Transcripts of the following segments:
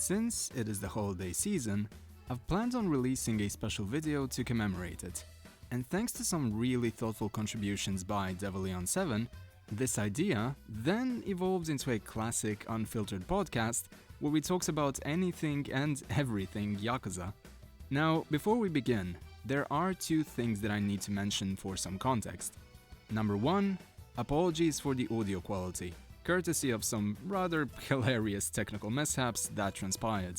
Since it is the holiday season, I've planned on releasing a special video to commemorate it. And thanks to some really thoughtful contributions by devilleon7, this idea then evolved into a classic unfiltered podcast where we talks about anything and everything Yakuza. Now, before we begin, there are two things that I need to mention for some context. Number one, apologies for the audio quality, courtesy of some rather hilarious technical mishaps that transpired.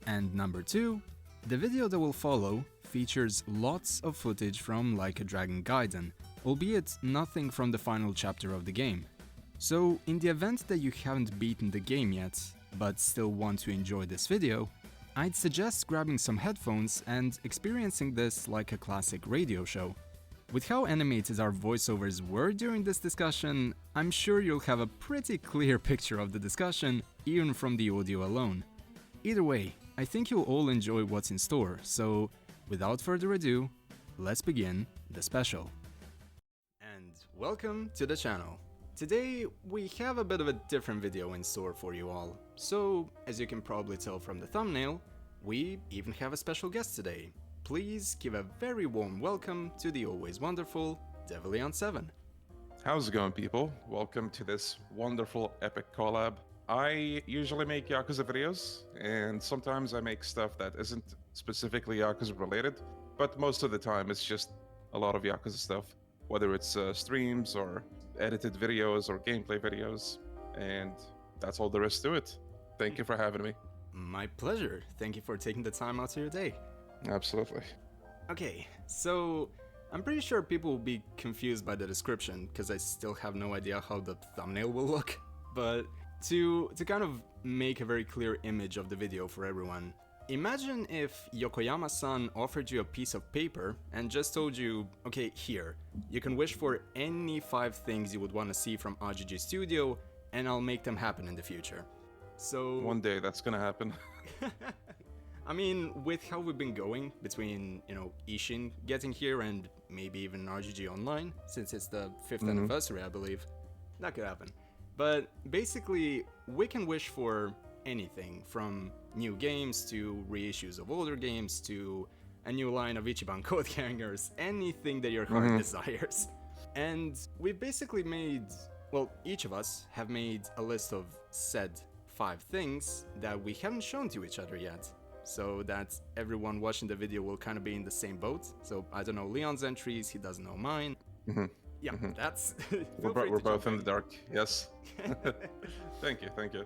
And number two, the video that will follow features lots of footage from Like a Dragon Gaiden, albeit nothing from the final chapter of the game. So, in the event that you haven't beaten the game yet, but still want to enjoy this video, I'd suggest grabbing some headphones and experiencing this like a classic radio show. With how animated our voiceovers were during this discussion, I'm sure you'll have a pretty clear picture of the discussion, even from the audio alone. Either way, I think you'll all enjoy what's in store, so without further ado, let's begin the special. And welcome to the channel. Today, we have a bit of a different video in store for you all. So, as you can probably tell from the thumbnail, we even have a special guest today. Please give a very warm welcome to the always wonderful devilleon7. How's it going, people? Welcome to this wonderful epic collab. I usually make Yakuza videos, and sometimes I make stuff that isn't specifically Yakuza related, but most of the time it's just a lot of Yakuza stuff, whether it's streams or edited videos or gameplay videos, and that's all there is to it. Thank you for having me. My pleasure. Thank you for taking the time out of your day. Absolutely. Okay, so I'm pretty sure people will be confused by the description because I still have no idea how the thumbnail will look. But to kind of make a very clear image of the video for everyone, imagine if Yokoyama-san offered you a piece of paper and just told you, okay, here, you can wish for any 5 things you would want to see from RGG Studio and I'll make them happen in the future. So one day that's gonna happen. I mean, with how we've been going between, Ishin getting here and maybe even RGG Online, since it's the 5th anniversary, I believe, that could happen. But basically, we can wish for anything, from new games to reissues of older games to a new line of Ichiban coat hangers, anything that your heart desires. And we've basically made, well, each of us have made a list of said 5 things that we haven't shown to each other yet, so that everyone watching the video will kind of be in the same boat. So I don't know Leon's entries, he doesn't know mine. Yeah, that's... we're both in the dark, yes. Thank you.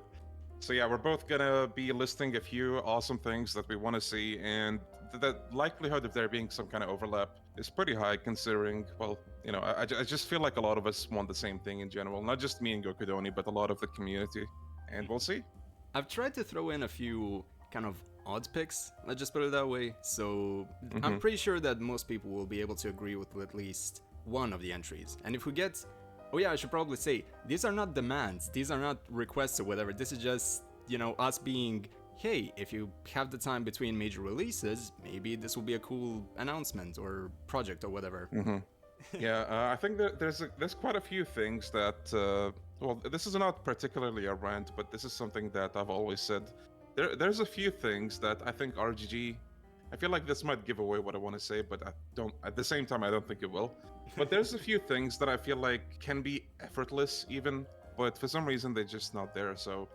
So yeah, we're both gonna be listing a few awesome things that we want to see, and the likelihood of there being some kind of overlap is pretty high, considering, well, I just feel like a lot of us want the same thing in general, not just me and Gokudoni, but a lot of the community, and we'll see. I've tried to throw in a few kind of odd picks, let's just put it that way, so I'm pretty sure that most people will be able to agree with at least one of the entries. And if we get... Oh yeah, I should probably say, these are not demands, these are not requests or whatever, this is just, us being, hey, if you have the time between major releases, maybe this will be a cool announcement or project or whatever. Yeah, I think that there's quite a few things that, well, this is not particularly a rant, but this is something that I've always said. There's a few things that I think RGG, I feel like this might give away what I want to say, but at the same time, I don't think it will. But there's a few things that I feel like can be effortless even, but for some reason they're just not there. So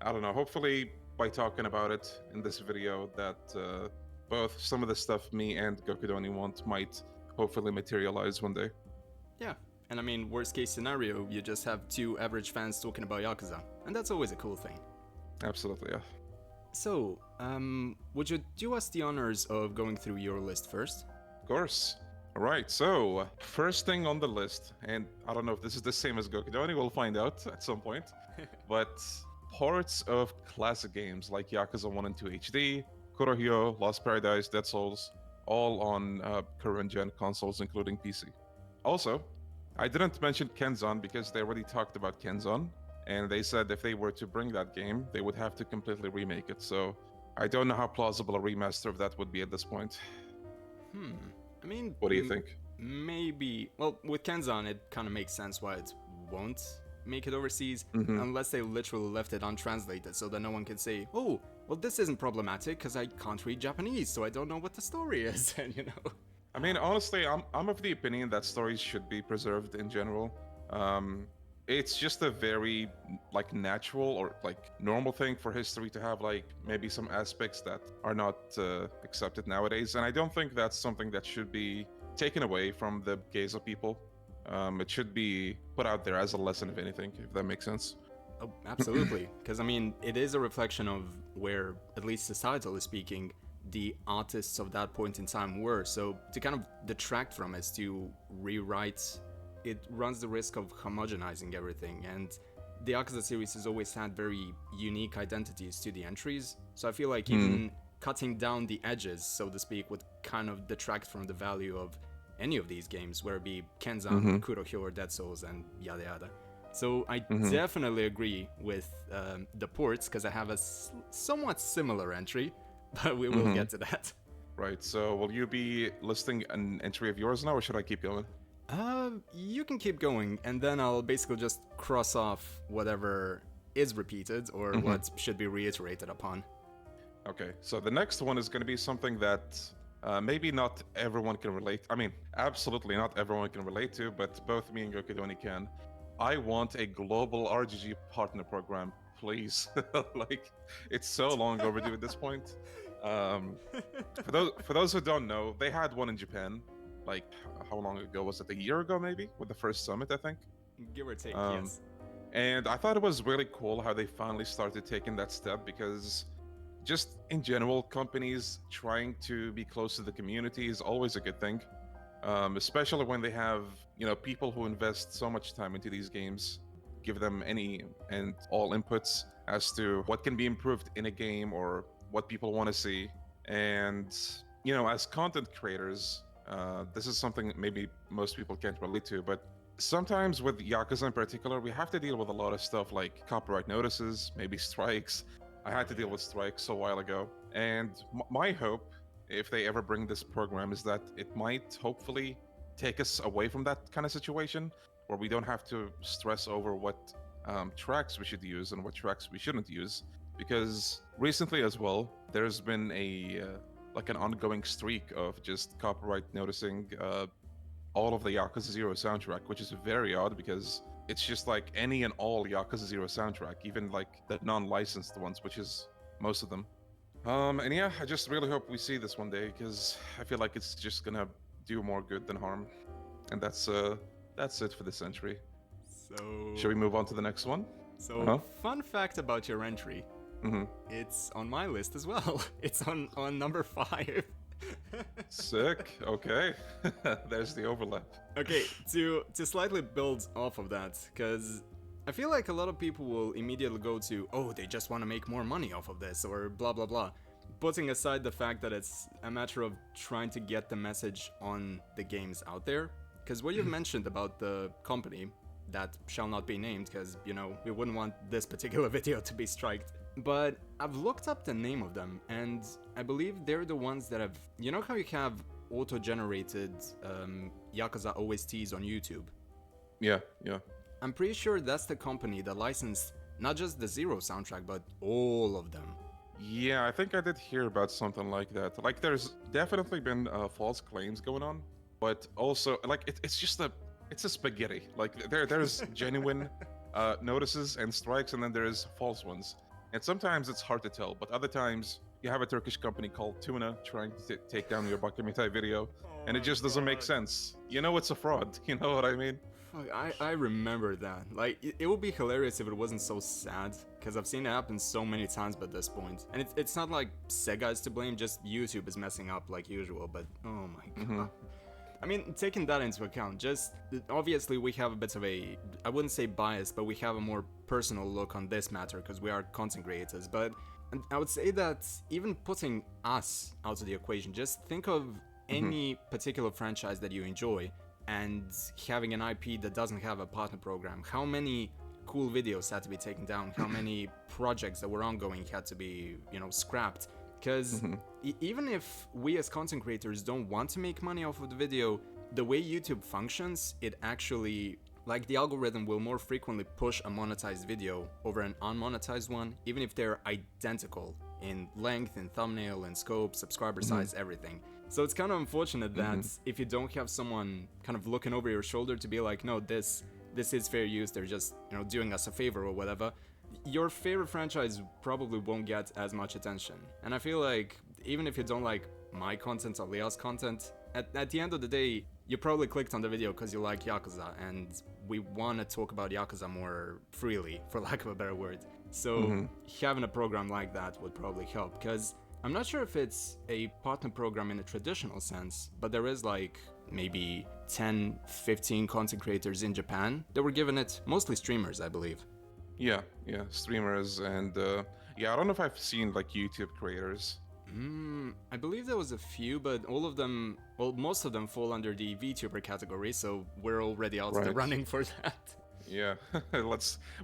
I don't know, hopefully by talking about it in this video that both some of the stuff me and Gokudoni want might hopefully materialize one day. Yeah, and I mean, worst case scenario, you just have 2 average fans talking about Yakuza, and that's always a cool thing. Absolutely, yeah. So, would you do us the honors of going through your list first? Of course. Alright, so, first thing on the list, and I don't know if this is the same as Gokudoni, we'll find out at some point, but ports of classic games like Yakuza 1 and 2 HD, Kurohyo, Lost Paradise, Dead Souls, all on current gen consoles, including PC. Also, I didn't mention Kenzan because they already talked about Kenzan, and they said if they were to bring that game, they would have to completely remake it, so I don't know how plausible a remaster of that would be at this point. I mean... What do you think? Maybe... Well, with Kenzan, it kind of makes sense why it won't make it overseas Mm-hmm. unless they literally left it untranslated so that no one can say, oh, well, this isn't problematic because I can't read Japanese, so I don't know what the story is, and you know. I mean, honestly, I'm of the opinion that stories should be preserved in general. Um, it's just a very like natural or like normal thing for history to have like maybe some aspects that are not accepted nowadays, and I don't think that's something that should be taken away from the gaze of people. It should be put out there as a lesson, if anything, if that makes sense. Oh, absolutely. Because, I mean, it is a reflection of where, at least societally speaking, the artists of that point in time were. So to kind of detract from it, to rewrite, it runs the risk of homogenizing everything. And the Yakuza series has always had very unique identities to the entries. So I feel like even cutting down the edges, so to speak, would kind of detract from the value of any of these games, whether it be Kenzan, Kurohyo, or Dead Souls, and yada yada. So I definitely agree with the ports, because I have a somewhat similar entry, but we will get to that. Right, so will you be listing an entry of yours now, or should I keep going? You can keep going, and then I'll basically just cross off whatever is repeated or what should be reiterated upon. Okay, so the next one is going to be something that maybe not everyone can relate. I mean, absolutely not everyone can relate to, but both me and Yokidoni can. I want a global RGG partner program, please. Like, it's so long overdue at this point. For those who don't know, they had one in Japan. Like, how long ago was it? A year ago, maybe, with the first summit, I think. Give or take, yes. And I thought it was really cool how they finally started taking that step, because just in general, companies trying to be close to the community is always a good thing. Especially when they have, people who invest so much time into these games, give them any and all inputs as to what can be improved in a game or what people want to see. And, as content creators, this is something that maybe most people can't relate to, but sometimes with Yakuza in particular, we have to deal with a lot of stuff like copyright notices, maybe strikes. I had to deal with strikes a while ago. And my hope, if they ever bring this program, is that it might hopefully take us away from that kind of situation where we don't have to stress over what tracks we should use and what tracks we shouldn't use. Because recently as well, there's been an ongoing streak of just copyright noticing all of the Yakuza 0 soundtrack, which is very odd because it's just like any and all Yakuza 0 soundtrack, even like the non-licensed ones, which is most of them. And yeah, I just really hope we see this one day, because I feel like it's just gonna do more good than harm. And that's it for this entry. So, should we move on to the next one? So, fun fact about your entry. It's on my list as well. It's on number 5. Sick. Okay. There's the overlap. Okay, to slightly build off of that, because I feel like a lot of people will immediately go to, oh, they just want to make more money off of this, or blah blah blah. Putting aside the fact that it's a matter of trying to get the message on the games out there. Because what you've mentioned about the company that shall not be named, because, we wouldn't want this particular video to be striked. But I've looked up the name of them, and I believe they're the ones that have... You know how you have auto-generated Yakuza OSTs on YouTube? Yeah. I'm pretty sure that's the company that licensed not just the Zero soundtrack, but all of them. Yeah, I think I did hear about something like that. Like, there's definitely been false claims going on, but also, like, it's a spaghetti. Like, there's genuine notices and strikes, and then there's false ones. And sometimes it's hard to tell, but other times you have a Turkish company called Tuna trying to take down your Bakamitai video, and it just doesn't make sense. It's a fraud, you know what I mean? I remember that. Like, it would be hilarious if it wasn't so sad, because I've seen it happen so many times by this point. And it's not like Sega is to blame, just YouTube is messing up like usual, but oh my god. I mean, taking that into account, just obviously we have a bit of a, I wouldn't say bias, but we have a more personal look on this matter because we are content creators. But I would say that even putting us out of the equation, just think of any particular franchise that you enjoy and having an IP that doesn't have a partner program. How many cool videos had to be taken down? How many projects that were ongoing had to be, scrapped? Because even if we as content creators don't want to make money off of the video, the way YouTube functions, it actually Like, the algorithm will more frequently push a monetized video over an unmonetized one, even if they're identical in length, in thumbnail, in scope, subscriber size, everything. So it's kind of unfortunate that if you don't have someone kind of looking over your shoulder to be like, no, this is fair use, they're just, doing us a favor or whatever, your favorite franchise probably won't get as much attention. And I feel like even if you don't like my content or Leo's content, at the end of the day, you probably clicked on the video because you like Yakuza, and we want to talk about Yakuza more freely, for lack of a better word. So having a program like that would probably help, because I'm not sure if it's a partner program in a traditional sense, but there is like maybe 10, 15 content creators in Japan that were given it, mostly streamers, I believe. Yeah, streamers, and I don't know if I've seen like YouTube creators. I believe there was a few, but most of them fall under the VTuber category, so we're already out of the running for that. Yeah,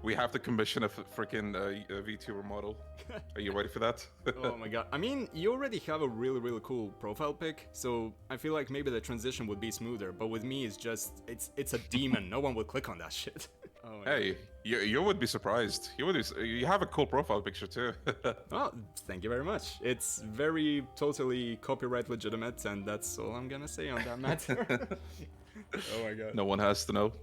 we have to commission a freaking VTuber model. Are you ready for that? Oh my god. I mean, you already have a really, really cool profile pic, so I feel like maybe the transition would be smoother, but with me, it's a demon. No one would click on that shit. Oh my god. You would be surprised. You have a cool profile picture too. Oh, thank you very much. It's very totally copyright legitimate, and that's all I'm gonna say on that matter. Oh my god. No one has to know.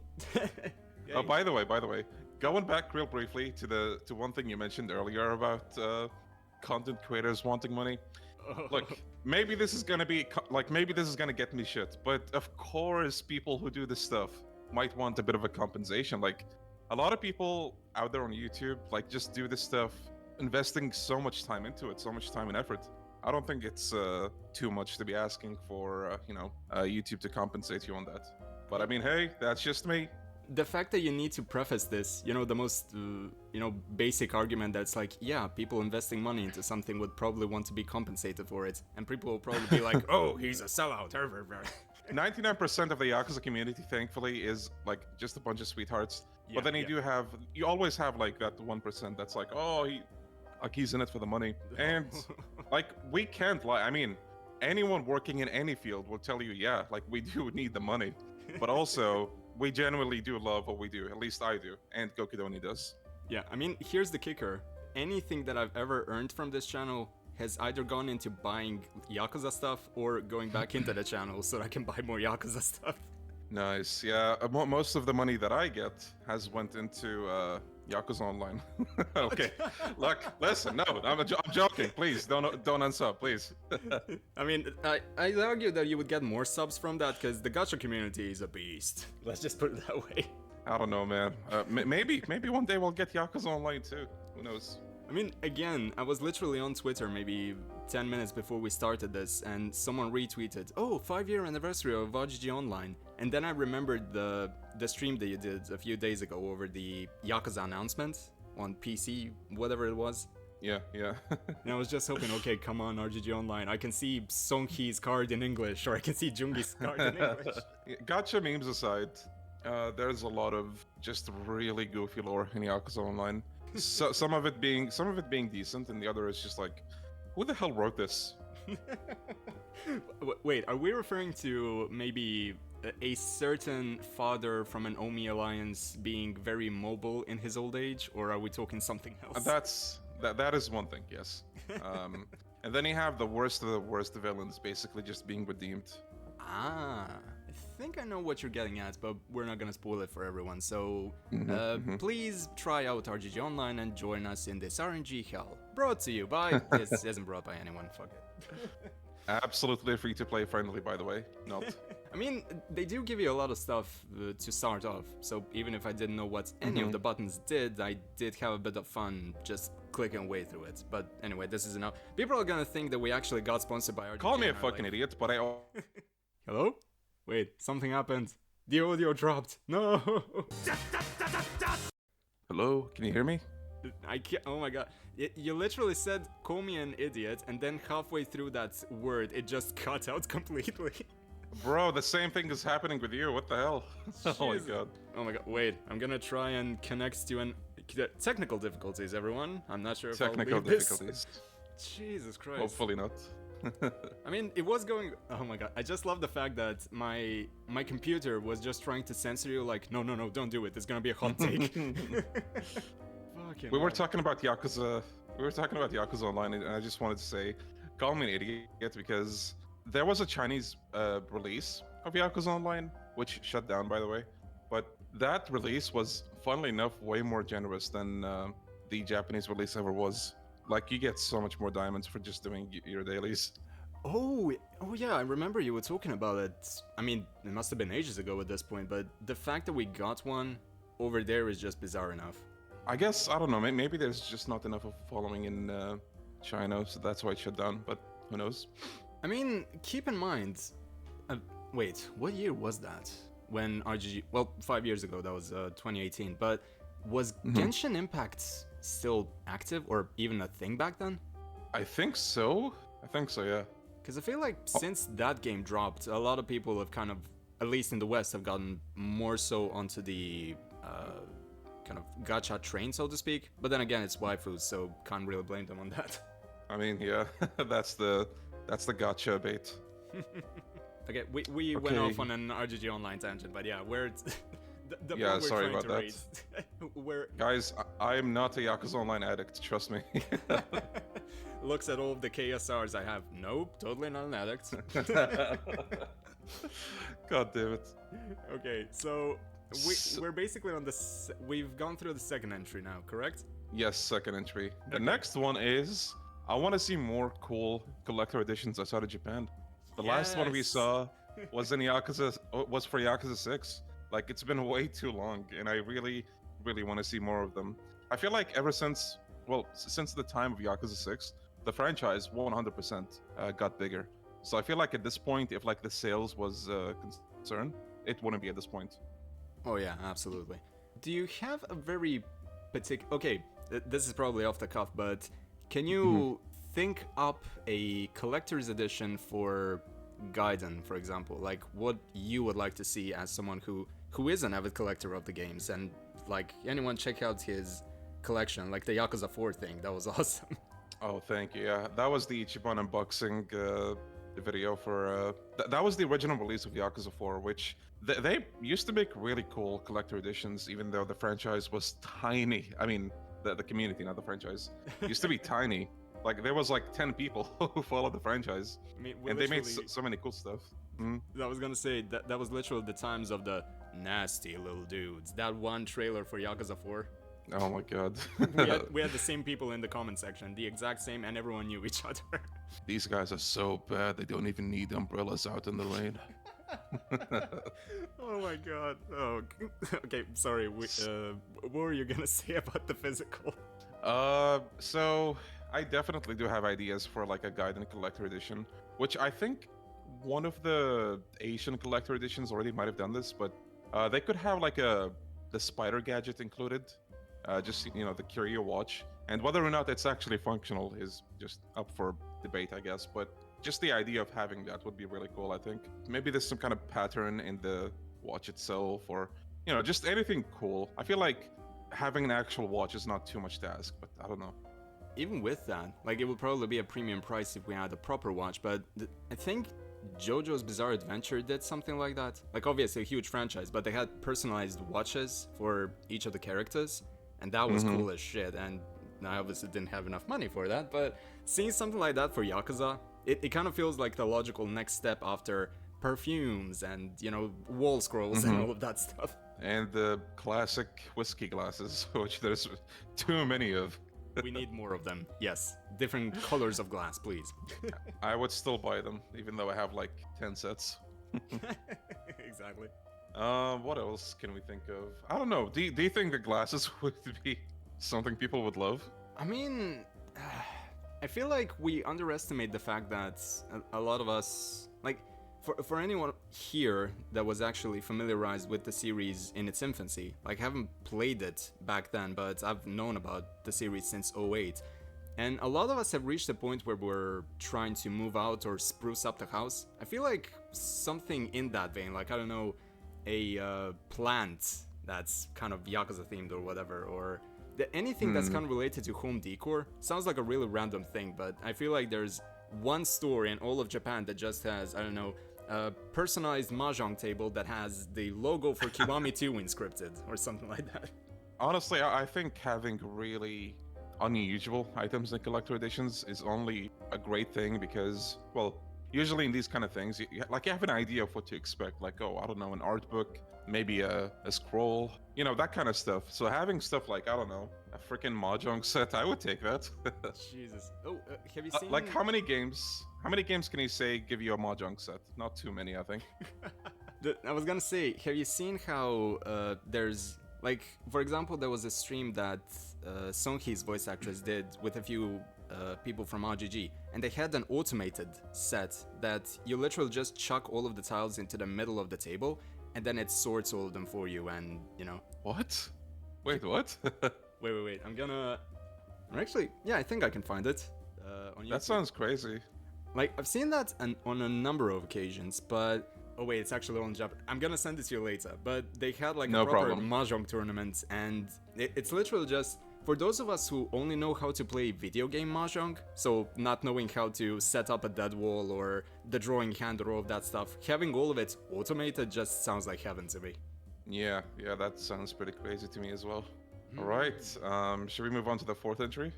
Oh, by the way, going back real briefly to one thing you mentioned earlier about content creators wanting money. Look, maybe this is gonna get me shit, but of course, people who do this stuff might want a bit of a compensation. Like, a lot of people out there on YouTube just do this stuff, investing so much time into it, so much time and effort. I don't think it's too much to be asking for YouTube to compensate you on that. But I mean, hey, that's just me. The fact that you need to preface this, the most basic argument that's like, yeah, people investing money into something would probably want to be compensated for it, and people will probably be like, oh, he's a sellout. 99% of the Yakuza community, thankfully, is just a bunch of sweethearts. Yeah, but then you always have that 1% that's like, oh, he's in it for the money. And we can't lie. I mean, anyone working in any field will tell you, yeah, we do need the money. But also, we genuinely do love what we do. At least I do. And Gokidoni does. Yeah, I mean, here's the kicker. Anything that I've ever earned from this channel has either gone into buying Yakuza stuff or going back into the channel so that I can buy more Yakuza stuff. Nice. Yeah, most of the money that I get has went into Yakuza Online. Okay. Look, listen, no, I'm joking. Please, don't unsub, please. I mean, I'd argue that you would get more subs from that because the gacha community is a beast. Let's just put it that way. I don't know, man. Maybe one day we'll get Yakuza Online too. Who knows? I mean, again, I was literally on Twitter maybe 10 minutes before we started this, and someone retweeted, oh, 5-year anniversary of RGG Online. And then I remembered the stream that you did a few days ago over the Yakuza announcement on PC, whatever it was. Yeah. And I was just hoping, okay, come on, RGG Online. I can see Songhee's card in English, or I can see Jungi's card in English. Gacha memes aside, there's a lot of just really goofy lore in Yakuza Online. So, some of it being decent, and the other is just like, who the hell wrote this? Wait, are we referring to maybe a certain father from an Omi alliance being very mobile in his old age, or are we talking something else? That is one thing, yes. And then you have the worst of the worst villains basically just being redeemed. I think I know what you're getting at, but we're not gonna spoil it for everyone, so please try out RGG Online and join us in this RNG hell. Brought to you by... This isn't brought by anyone, fuck it. Absolutely free-to-play friendly, by the way. Not. I mean, they do give you a lot of stuff to start off, so even if I didn't know what any of the buttons did, I did have a bit of fun just clicking away through it. But anyway, this is enough. People are gonna think that we actually got sponsored by RGG. Call me a fucking idiot, but I... Hello? Wait, something happened. The audio dropped. No! Hello? Can you hear me? I can't. Oh my god. You literally said, call me an idiot, and then halfway through that word, it just cut out completely. Bro, the same thing is happening with you. What the hell? Oh my god. Oh my god. Wait, I'm gonna try and connect to an... Technical difficulties, everyone. I'm not sure if Technical I'll leave difficulties. This. Jesus Christ. Hopefully not. I mean, it was going. Oh my god! I just love the fact that my computer was just trying to censor you. Like, no, no, no, don't do it. It's gonna be a hot take. We were talking about Yakuza. We were talking about Yakuza Online, and I just wanted to say, call me an idiot because there was a Chinese release of Yakuza Online, which shut down, by the way. But that release was, funnily enough, way more generous than the Japanese release ever was. Like, you get so much more diamonds for just doing your dailies. Oh yeah, I remember you were talking about it. I mean, it must have been ages ago at this point, but the fact that we got one over there is just bizarre enough. I guess, I don't know, maybe there's just not enough of a following in China, so that's why it shut down, but who knows? I mean, keep in mind... wait, what year was that? When RGG... Well, 5 years ago, that was 2018, but was Genshin Impact still active, or even a thing back then? I think so, yeah. Because I feel like since that game dropped, a lot of people have kind of, at least in the West, have gotten more so onto the... kind of gacha train, so to speak. But then again, it's waifus, so can't really blame them on that. I mean, yeah, that's the gacha bait. Okay, we went off on an RGG Online tangent, but yeah, where it's the yeah, point we're sorry trying about to that. raise. Where Guys, I am not a Yakuza Online addict, trust me. looks at all of the KSRs I have. Nope, totally not an addict. God damn it. Okay, so we're basically on the... We've gone through the second entry now, correct? Yes, second entry. The next one is, I want to see more cool collector editions outside of Japan. The last one we Yes. saw was for Yakuza 6. Like, it's been way too long, and I really, really want to see more of them. I feel like ever since, since the time of Yakuza 6, the franchise 100% got bigger. So I feel like at this point, if like the sales was concerned, it wouldn't be at this point. Oh yeah, absolutely. Do you have a very particular... Okay, this is probably off the cuff, but can you think up a collector's edition for Gaiden, for example? Like, what you would like to see as someone who is an avid collector of the games, and like, anyone check out his collection, like the Yakuza 4 thing, that was awesome. Oh, thank you. Yeah, that was the Ichiban unboxing video for... that was the original release of Yakuza 4, which they used to make really cool collector editions, even though the franchise was tiny. I mean, the community, not the franchise, used to be tiny. Like, there was like 10 people who followed the franchise, I mean, and they made so many cool stuff. I was gonna say, that was literally the times of the nasty little dudes. That one trailer for Yakuza 4. Oh my god. we had the same people in the comment section, the exact same, and everyone knew each other. These guys are so bad, they don't even need umbrellas out in the rain. Oh my god. Oh, okay, sorry. What were you gonna say about the physical? So I definitely do have ideas for like a Gaiden collector edition, which I think one of the Asian collector editions already might have done this, but they could have like the spider gadget included, just the Curio watch, and whether or not it's actually functional is just up for debate, I guess. But just the idea of having that would be really cool, I think. Maybe there's some kind of pattern in the watch itself, or just anything cool. I feel like having an actual watch is not too much to ask, but I don't know. Even with that, like, it would probably be a premium price if we had a proper watch, but I think JoJo's Bizarre Adventure did something like that. Like, obviously a huge franchise, but they had personalized watches for each of the characters, and that was cool as shit, and I obviously didn't have enough money for that, but seeing something like that for Yakuza, it kind of feels like the logical next step after perfumes and, wall scrolls and all of that stuff. And the classic whiskey glasses, which there's too many of. We need more of them. Yes. Different colors of glass, please. I would still buy them, even though I have like 10 sets. Exactly. What else can we think of? I don't know. Do you think the glasses would be something people would love? I mean, I feel like we underestimate the fact that a lot of us, like, for anyone here that was actually familiarized with the series in its infancy, like, I haven't played it back then, but I've known about the series since 2008. And a lot of us have reached a point where we're trying to move out or spruce up the house. I feel like something in that vein, like, I don't know, a plant that's kind of Yakuza themed or whatever, or anything that's kind of related to home decor. Sounds like a really random thing, but I feel like there's one store in all of Japan that just has, I don't know, a personalized mahjong table that has the logo for Kiwami 2 inscripted or something like that. Honestly, I think having really unusual items in collector editions is only a great thing because, well, usually in these kind of things, you have an idea of what to expect. Like, oh, I don't know, an art book, maybe a scroll, that kind of stuff. So having stuff like, I don't know, a freaking mahjong set, I would take that. Jesus. Oh, have you seen... Like, how many games can you say give you a mahjong set? Not too many, I think. I was gonna say, have you seen how there's... Like, for example, there was a stream that Songhee's voice actress did with a few people from RGG, and they had an automated set that you literally just chuck all of the tiles into the middle of the table, and then it sorts all of them for you, and, What? Wait, what? Wait, Actually, yeah, I think I can find it on YouTube. That sounds crazy. Like, I've seen that on a number of occasions, but... Oh wait, it's actually on Japan. I'm gonna send it to you later, but they had like a proper mahjong tournament, and it's literally just... For those of us who only know how to play video game mahjong, so not knowing how to set up a dead wall or the drawing hand or all of that stuff, having all of it automated just sounds like heaven to me. Yeah, that sounds pretty crazy to me as well. Alright, should we move on to the fourth entry?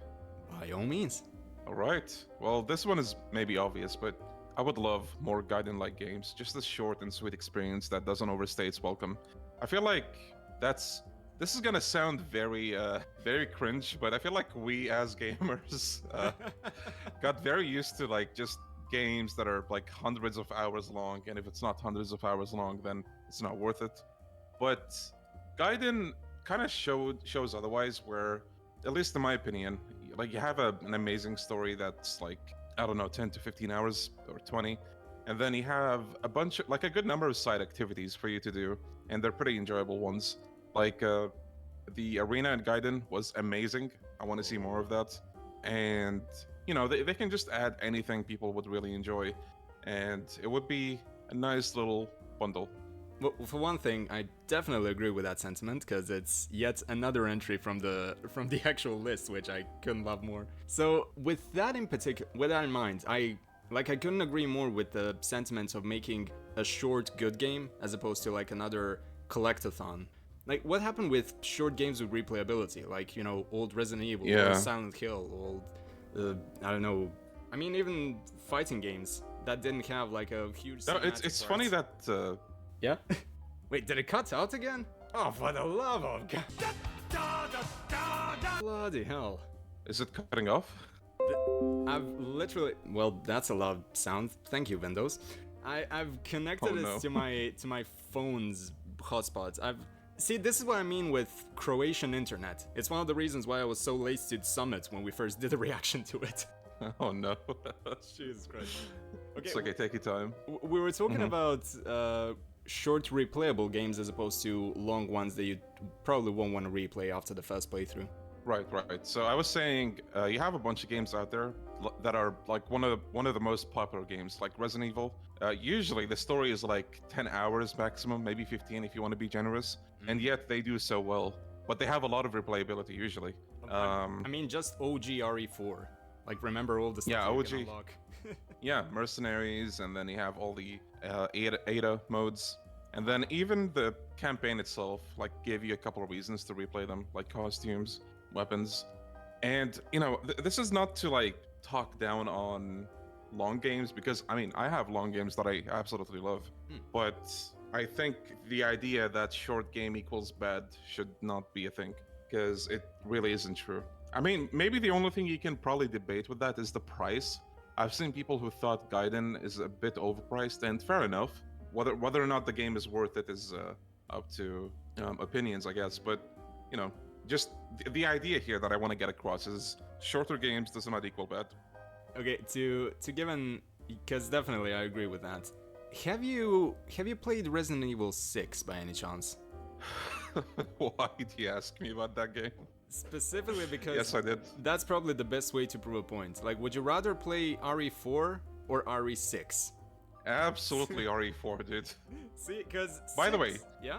By all means. Alright, well this one is maybe obvious, but I would love more Gaiden-like games, just a short and sweet experience that doesn't overstay its welcome. I feel like this is gonna sound very cringe, but I feel like we as gamers got very used to like just games that are like hundreds of hours long, and if it's not hundreds of hours long, then it's not worth it. But Gaiden kind of shows otherwise, where, at least in my opinion, like you have an amazing story that's like, I don't know, 10 to 15 hours or 20, and then you have a bunch of, like, a good number of side activities for you to do, and they're pretty enjoyable ones. Like the arena in Gaiden was amazing. I want to see more of that. And they can just add anything people would really enjoy, and it would be a nice little bundle. Well, for one thing, I definitely agree with that sentiment, because it's yet another entry from the actual list, which I couldn't love more. So with that in mind, I couldn't agree more with the sentiments of making a short good game as opposed to like another collectathon. Like, what happened with short games with replayability? Like, old Resident Evil, old Silent Hill, old, I don't know. I mean, even fighting games that didn't have like a huge... No, it's funny that... Yeah? Wait, did it cut out again? Oh, for the love of God. Bloody hell. Is it cutting off? I've literally... Well, that's a loud sound. Thank you, Windows. I've connected it to my phone's hotspots. See, this is what I mean with Croatian internet. It's one of the reasons why I was so late to Summit when we first did a reaction to it. Oh no. Jesus Christ. Okay, it's okay, take your time. We were talking about short replayable games as opposed to long ones that you probably won't want to replay after the first playthrough. Right. So I was saying, you have a bunch of games out there that are like one of the most popular games, like Resident Evil. Usually the story is like 10 hours maximum, maybe 15 if you want to be generous, and yet they do so well. But they have a lot of replayability usually. I mean, just OG RE4. Like, remember all the stuff you can unlock. Yeah, mercenaries, and then you have all the Ada modes. And then even the campaign itself, like, gave you a couple of reasons to replay them, like costumes, weapons. And, this is not to, like, talk down on long games, because, I mean, I have long games that I absolutely love. But I think the idea that short game equals bad should not be a thing, because it really isn't true. I mean, maybe the only thing you can probably debate with that is the price. I've seen people who thought Gaiden is a bit overpriced, and fair enough. Whether or not the game is worth it is up to opinions, I guess. But, just the idea here that I want to get across is shorter games does not equal bad. Okay, to give an... Because definitely I agree with that. Have you played Resident Evil 6 by any chance? Why did you ask me about that game? Specifically because... Yes, I did. That's probably the best way to prove a point. Like, would you rather play RE4 or RE6? Absolutely RE4, dude. See, because... By the way... Yeah?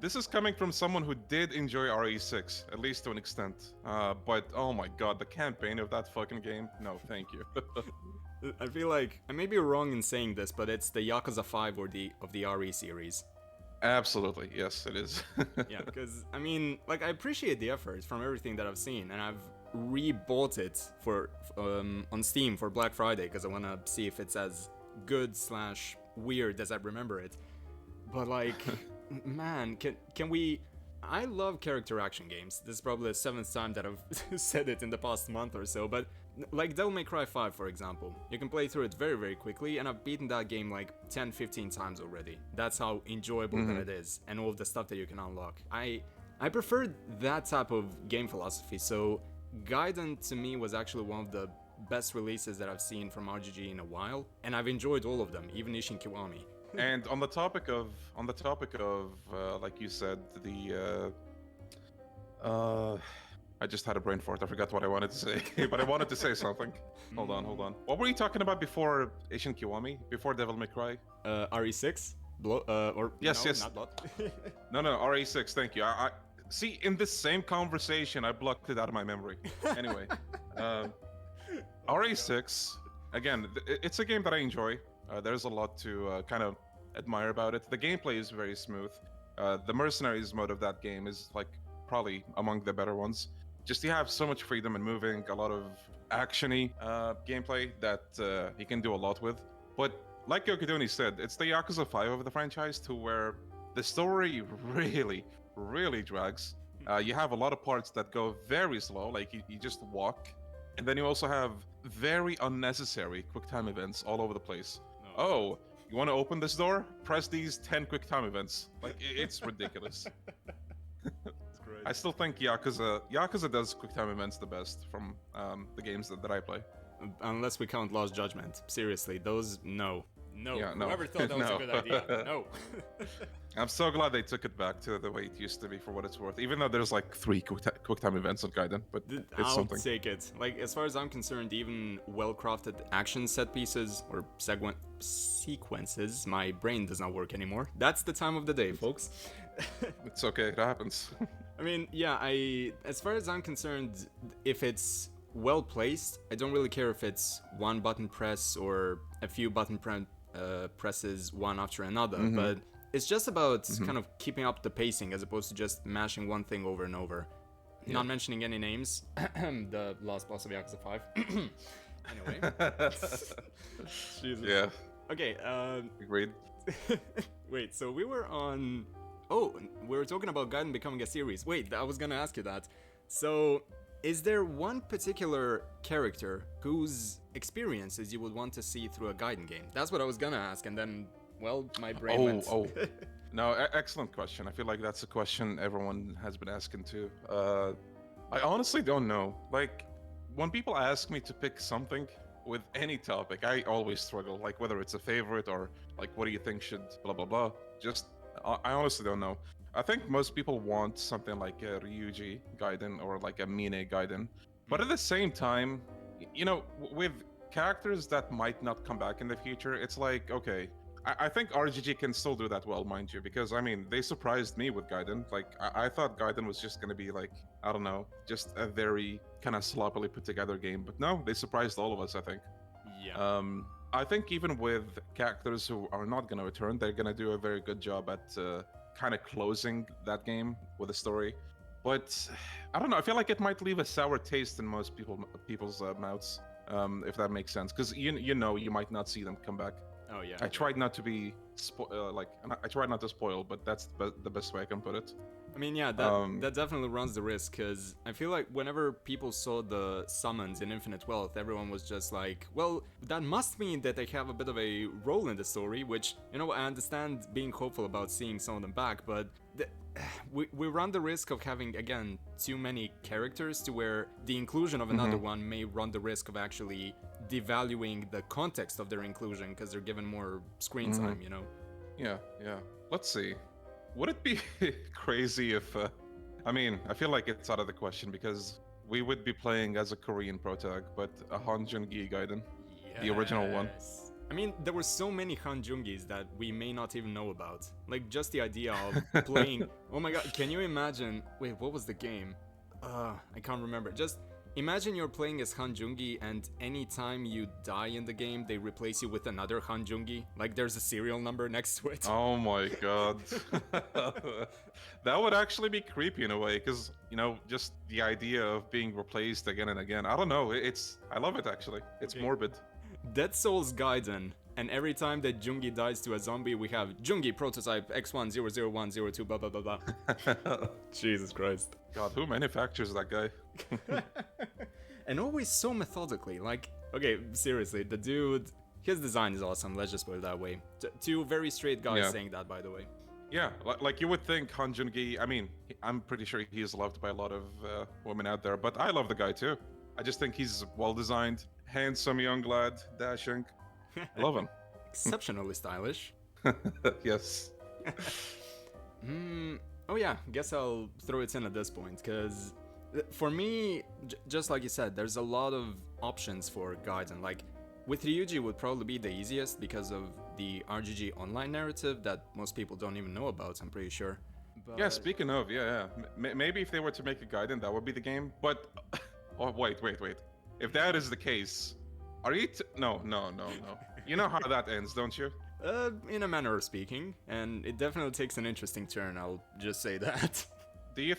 this is coming from someone who did enjoy RE6, at least to an extent. But oh my god, the campaign of that fucking game, no, thank you. I feel like I may be wrong in saying this, but it's the Yakuza 5 or of the RE series. Absolutely, yes, it is. Yeah, because I mean, like, I appreciate the effort from everything that I've seen, and I've re-bought it for on Steam for Black Friday because I want to see if it's as good / weird as I remember it. But like, man, can we? I love character action games. This is probably the 7th time that I've said it in the past month or so, but like Devil May Cry 5, for example. You can play through it very, very quickly, and I've beaten that game like 10-15 times already. That's how enjoyable that it is, and all of the stuff that you can unlock. I prefer that type of game philosophy, so Gaiden to me was actually one of the best releases that I've seen from RGG in a while, and I've enjoyed all of them, even Ishin Kiwami. And on the topic of, like you said, the I just had a brain fart. I forgot what I wanted to say, but I wanted to say something. Hold on. What were you talking about before Ishin Kiwami? Before Devil May Cry? RE6? Or yes, no, yes. Not Blood. No, RE6. Thank you. I see. In this same conversation, I blocked it out of my memory. Anyway, RE6. Again, it's a game that I enjoy. There's a lot to kind of admire about it. The gameplay is very smooth. The mercenaries mode of that game is like probably among the better ones. Just you have so much freedom in moving, a lot of actiony gameplay that you can do a lot with. But like Yokiduni said, it's the Yakuza 5 of the franchise to where the story really, really drags. You have a lot of parts that go very slow, like you just walk. And then you also have very unnecessary QuickTime events all over the place. No. Oh, you want to open this door? Press these 10 QuickTime events. Like, it's ridiculous. That's great. I still think Yakuza does QuickTime events the best from the games that I play. Unless we count Lost Judgment. Seriously, those, no. Yeah, no. Whoever thought that was a good idea? No. I'm so glad they took it back to the way it used to be, for what it's worth. Even though there's like 3 QuickTime events on Gaiden, but it's I'll something. take it. Like, as far as I'm concerned, even well-crafted action set pieces or sequences, my brain does not work anymore. That's the time of the day, folks. It's okay, it happens. I mean, yeah, as far as I'm concerned, if it's well placed, I don't really care if it's one button press or a few button presses one after another, but it's just about kind of keeping up the pacing as opposed to just mashing one thing over and over. Yeah. Not mentioning any names, the last boss of Yakuza 5. Anyway. Jesus. Yeah. Okay, Agreed. Wait, so we were on... Oh, we were talking about Gaiden becoming a series. Wait, I was gonna ask you that. So, is there one particular character whose experiences you would want to see through a Gaiden game? That's what I was gonna ask, and then, well, my brain went... No, excellent question. I feel like that's a question everyone has been asking too. I honestly don't know. Like, when people ask me to pick something with any topic, I always struggle. Like, whether it's a favorite or, like, what do you think should blah, blah, blah. Just, I honestly don't know. I think most people want something like a Ryuji Gaiden or like a Mine Gaiden. But at the same time, you know, with characters that might not come back in the future, it's like, okay, I think RGG can still do that well, mind you, because, I mean, they surprised me with Gaiden. Like, I thought Gaiden was just going to be like, I don't know, just a very kind of sloppily put together game. But no, they surprised all of us, I think. Yeah. I think even with characters who are not going to return, they're going to do a very good job at kind of closing that game with a story. But I don't know, I feel like it might leave a sour taste in most people's mouths, if that makes sense. Because you know, you might not see them come back. Oh yeah. I tried not to be I tried not to spoil, but that's the best way I can put it. I mean, yeah, that definitely runs the risk, because I feel like whenever people saw the summons in Infinite Wealth, everyone was just like, well, that must mean that they have a bit of a role in the story, which, you know, I understand being hopeful about seeing some of them back, but we run the risk of having, again, too many characters to where the inclusion of another one may run the risk of actually devaluing the context of their inclusion because they're given more screen time, you know? Yeah. Let's see. Would it be crazy if... I mean, I feel like it's out of the question because we would be playing as a Korean protag, but a Han Joon-gi Gaiden, the original one. I mean, there were so many Hanjungis that we may not even know about. Like, just the idea of playing... Oh my god, can you imagine... Wait, what was the game? I can't remember. Just imagine you're playing as Hanjungi and anytime you die in the game, they replace you with another Hanjungi. Like, there's a serial number next to it. Oh my god. That would actually be creepy in a way, because, you know, just the idea of being replaced again and again. I don't know, I love it actually. It's morbid. Dead Souls Gaiden, and every time that Jungi dies to a zombie, we have Jungi prototype X100102 blah blah blah blah. Jesus Christ. God, who manufactures that guy? And always so methodically, like, okay, seriously, the dude, his design is awesome, let's just put it that way. Two very straight guys saying that, by the way. Yeah, like you would think Han Jungi, I mean, I'm pretty sure he's loved by a lot of women out there, but I love the guy too. I just think he's well-designed, handsome young lad, dashing. I love him. Exceptionally stylish. Yes. Oh yeah, guess I'll throw it in at this point, because for me, just like you said, there's a lot of options for Gaiden. Like, with Ryuji would probably be the easiest because of the RGG online narrative that most people don't even know about, I'm pretty sure. But... Yeah, speaking of, maybe if they were to make a Gaiden, that would be the game, but... Oh, wait. If that is the case, are you... No. You know how that ends, don't you? In a manner of speaking, and it definitely takes an interesting turn, I'll just say that. Do you...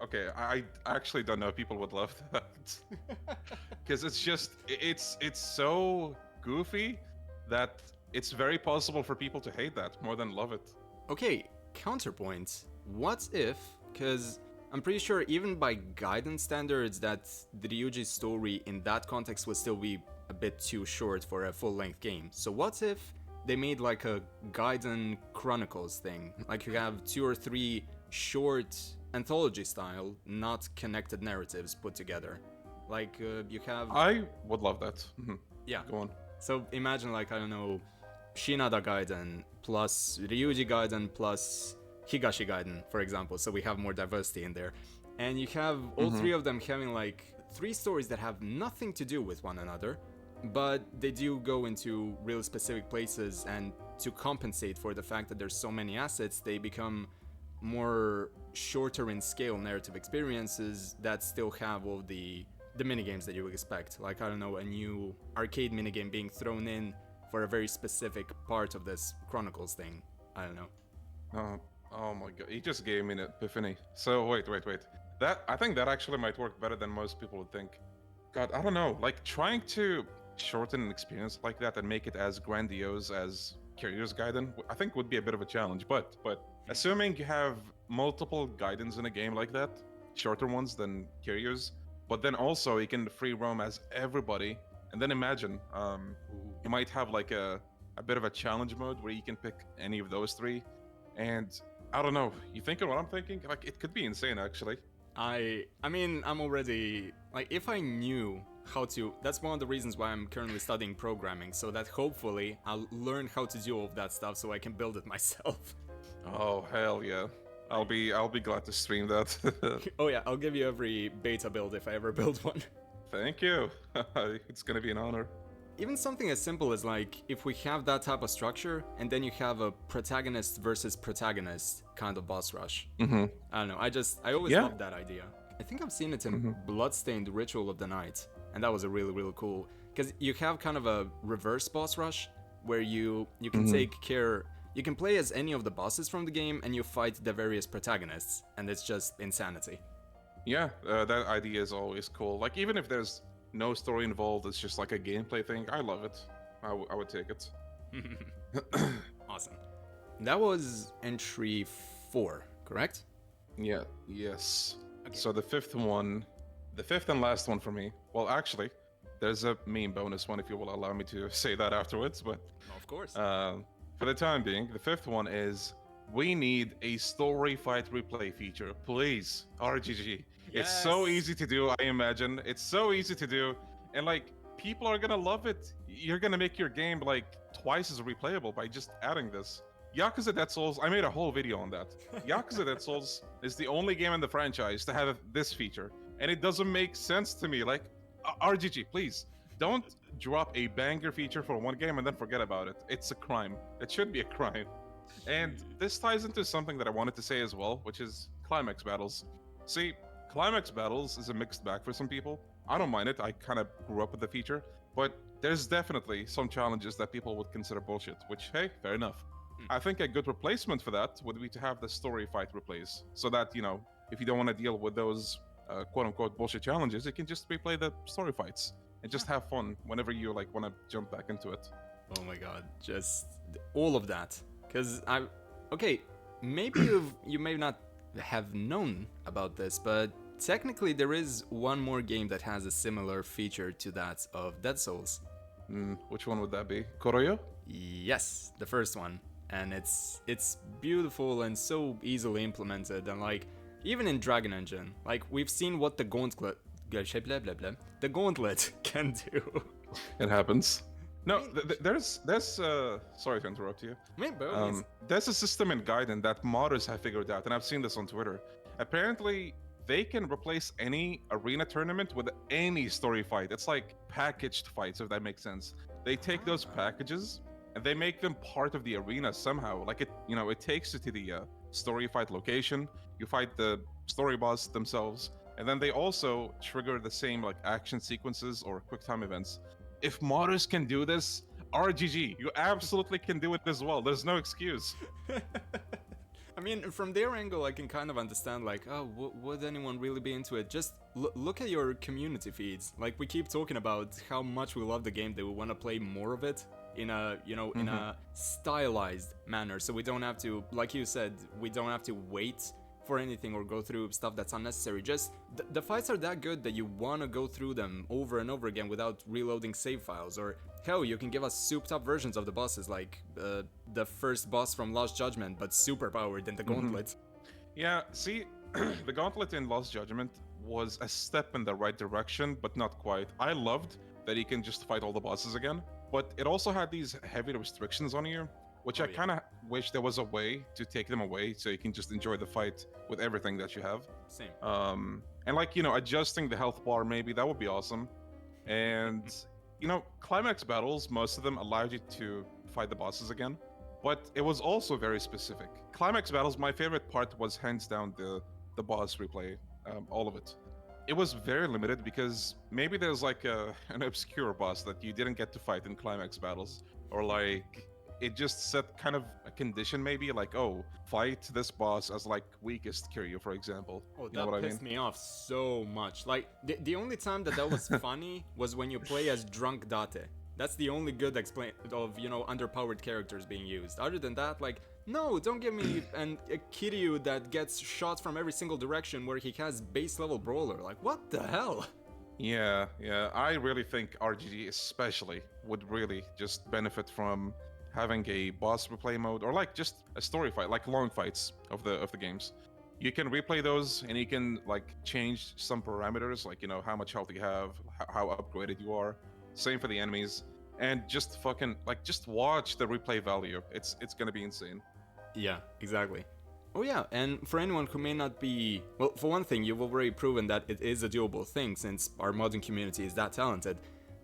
Okay, I actually don't know if people would love that. Because it's just... It's so goofy that it's very possible for people to hate that more than love it. Okay, counterpoint. What if... Because... I'm pretty sure even by Gaiden standards that the Ryuji story in that context would still be a bit too short for a full-length game. So what if they made like a Gaiden Chronicles thing? Like you have 2 or 3 short anthology style, not connected narratives put together. Like you have... I would love that. Yeah. Go on. So imagine like, I don't know, Shinada Gaiden plus Ryuji Gaiden plus... Higashi Gaiden, for example, so we have more diversity in there. And you have all 3 of them having like 3 stories that have nothing to do with one another, but they do go into real specific places, and to compensate for the fact that there's so many assets, they become more shorter in scale narrative experiences that still have all the minigames that you would expect. Like, I don't know, a new arcade minigame being thrown in for a very specific part of this Chronicles thing. I don't know. Oh my god, he just gave me an epiphany. So wait. I think that actually might work better than most people would think. God, I don't know, like trying to shorten an experience like that and make it as grandiose as Kiryu's Gaiden, I think would be a bit of a challenge. But assuming you have multiple Gaidens in a game like that, shorter ones than Kiryu's, but then also you can free roam as everybody, and then imagine you might have like a bit of a challenge mode where you can pick any of those 3, and I don't know. You thinking what I'm thinking? Like, it could be insane, actually. I mean, I'm already... Like, if I knew how to... That's one of the reasons why I'm currently studying programming, so that hopefully I'll learn how to do all of that stuff so I can build it myself. Oh, hell yeah. I'll be glad to stream that. Oh yeah, I'll give you every beta build if I ever build one. Thank you. It's gonna be an honor. Even something as simple as like, if we have that type of structure, and then you have a protagonist versus protagonist kind of boss rush. I don't know, I always loved that idea. I think I've seen it in Bloodstained Ritual of the Night, and that was a really, really cool, because you have kind of a reverse boss rush, where you can take care, you can play as any of the bosses from the game, and you fight the various protagonists, and it's just insanity. Yeah, that idea is always cool. Like, even if there's no story involved, it's just like a gameplay thing. I love it. I would take it. Awesome. That was entry 4, correct? Yeah, yes. Okay. So the 5th one, the 5th and last one for me. Well, actually, there's a meme bonus one if you will allow me to say that afterwards, but... Of course. For the time being, the 5th one is, we need a story fight replay feature. Please, RGG. Yes. It's so easy to do, I imagine. It's so easy to do. And like, people are gonna love it. You're gonna make your game like twice as replayable by just adding this. Yakuza Dead Souls, I made a whole video on that. Yakuza Dead Souls is the only game in the franchise to have this feature. And it doesn't make sense to me. Like, RGG, please, don't drop a banger feature for one game and then forget about it. It's a crime. It should be a crime. And this ties into something that I wanted to say as well, which is climax battles. See, climax battles is a mixed bag for some people. I don't mind it. I kind of grew up with the feature, but there's definitely some challenges that people would consider bullshit, which, hey, fair enough. I think a good replacement for that would be to have the story fight replays, so that, you know, if you don't want to deal with those quote-unquote bullshit challenges, you can just replay the story fights and just have fun whenever you like want to jump back into it. Oh my god, just all of that. Because okay, maybe you may not have known about this, but technically there is one more game that has a similar feature to that of Dead Souls. Which one would that be? Koroyo? Yes, the first one. And it's beautiful and so easily implemented, and like even in Dragon Engine, like we've seen what the gauntlet can do. It happens. No, there's sorry to interrupt you. There's a system in Gaiden that modders have figured out, and I've seen this on Twitter. Apparently, they can replace any arena tournament with any story fight. It's like packaged fights, if that makes sense. They take those packages and they make them part of the arena somehow. Like it, you know, it takes you to the story fight location. You fight the story boss themselves, and then they also trigger the same like action sequences or quick time events. If modders can do this, RGG, you absolutely can do it as well. There's no excuse. I mean, from their angle, I can kind of understand, like, oh, would anyone really be into it? Just look at your community feeds. Like, we keep talking about how much we love the game, that we want to play more of it in a, you know, in a stylized manner. So we don't have to, like you said, we don't have to wait for anything or go through stuff that's unnecessary. Just the fights are that good that you want to go through them over and over again without reloading save files. Or hell, you can give us souped up versions of the bosses, like the first boss from Lost Judgment, but super powered in the Gauntlet. Yeah, see, the Gauntlet in Lost Judgment was a step in the right direction, but not quite. I loved that you can just fight all the bosses again, but it also had these heavy restrictions on you, which I kind of wish there was a way to take them away so you can just enjoy the fight with everything that you have. Same. And like, you know, adjusting the health bar, maybe that would be awesome. And, you know, climax battles, most of them allowed you to fight the bosses again, but it was also very specific. Climax battles, my favorite part was hands down the boss replay, all of it. It was very limited because maybe there's like an obscure boss that you didn't get to fight in climax battles, or like it just set kind of a condition, maybe like, oh, fight this boss as like weakest Kiryu, for example. Oh, you know that pissed me off so much. Like the only time that was funny was when you play as drunk Date. That's the only good explain of, you know, underpowered characters being used. Other than that, like, no, don't give me a Kiryu that gets shots from every single direction where he has base level brawler. Like, what the hell? Yeah, I really think RGG especially would really just benefit from having a boss replay mode, or like just a story fight, like long fights of the games. You can replay those, and you can like change some parameters, like, you know, how much health you have, how upgraded you are. Same for the enemies, and just fucking like just watch the replay value. It's gonna be insane. Yeah, exactly. Oh yeah, and for anyone who may not be, well, for one thing, you've already proven that it is a doable thing since our modding community is that talented.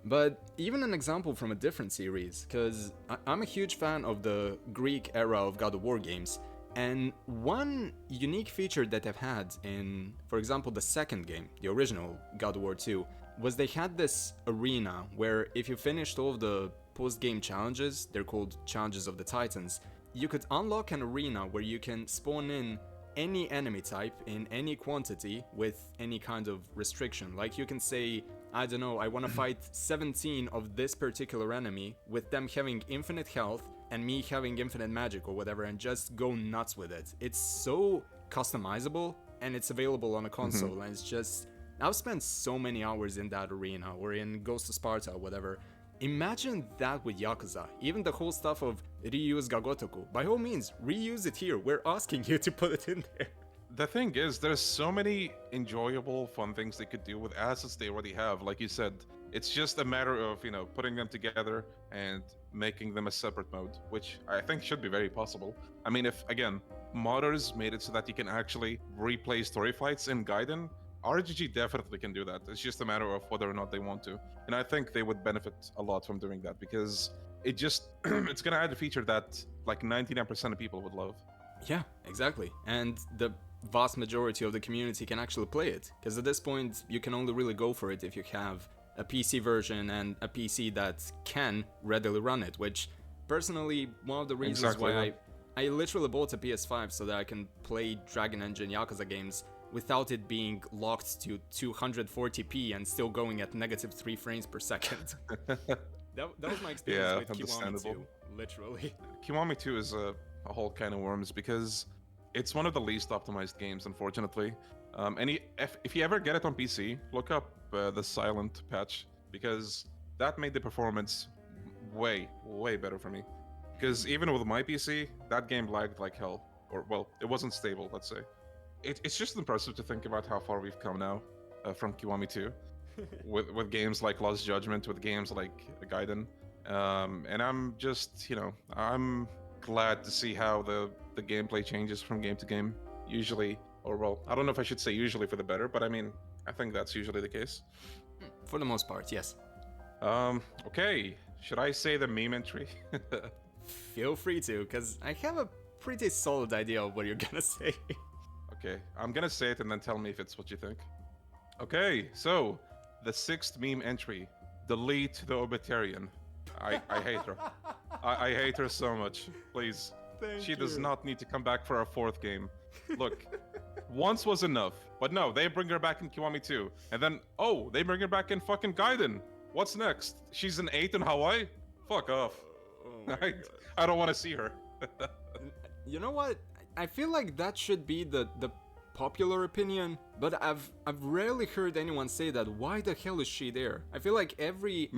But even an example from a different series, because I'm a huge fan of the Greek era of God of War games, and one unique feature that they've had in, for example, the second game, the original God of War 2, was they had this arena where if you finished all of the post-game challenges, they're called Challenges of the Titans, you could unlock an arena where you can spawn in any enemy type in any quantity with any kind of restriction. Like you can say, I don't know, I want to fight 17 of this particular enemy with them having infinite health and me having infinite magic or whatever, and just go nuts with it. It's so customizable, and it's available on a console, and it's just, I've spent so many hours in that arena or in Ghost of Sparta or whatever. Imagine that with Yakuza. Even the whole stuff of reuse Gagotoku. By all means, reuse it here. We're asking you to put it in there. The thing is, there's so many enjoyable, fun things they could do with assets they already have. Like you said, it's just a matter of, you know, putting them together and making them a separate mode, which I think should be very possible. I mean, if, again, modders made it so that you can actually replay story fights in Gaiden, RGG definitely can do that. It's just a matter of whether or not they want to. And I think they would benefit a lot from doing that because it just it's gonna add a feature that like 99% of people would love. Yeah, exactly. And the vast majority of the community can actually play it. Because at this point, you can only really go for it if you have a PC version and a PC that can readily run it, which personally, one of the reasons why I literally bought a PS5 so that I can play Dragon Engine Yakuza games without it being locked to 240p and still going at -3 frames per second. that was my experience with Kiwami 2, literally. Kiwami 2 is a whole can of worms because it's one of the least optimized games, unfortunately. If you ever get it on PC, look up the Silent patch because that made the performance way better for me. Because even with my PC, that game lagged like hell. Or, well, it wasn't stable, let's say. It's just impressive to think about how far we've come now from Kiwami 2. with games like Lost Judgment, with games like Gaiden. And I'm just, I'm glad to see how the gameplay changes from game to game. Usually, or well, I don't know if I should say usually for the better, but I mean, I think that's usually the case. For the most part, yes. Okay. Should I say the meme entry? Feel free to, because I have a pretty solid idea of what you're gonna say. Okay, I'm gonna say it and then tell me if it's what you think. Okay, so the 6th meme entry: delete the Obitarian. I hate her. I hate her so much. Please. She does not need to come back for a 4th game. Look, once was enough. But no, they bring her back in Kiwami 2. And then, oh, they bring her back in fucking Gaiden. What's next? She's an 8 in Hawaii? Fuck off. Oh I don't want to see her. You know what? I feel like that should be the popular opinion, but I've rarely heard anyone say that. Why the hell is she there? I feel like every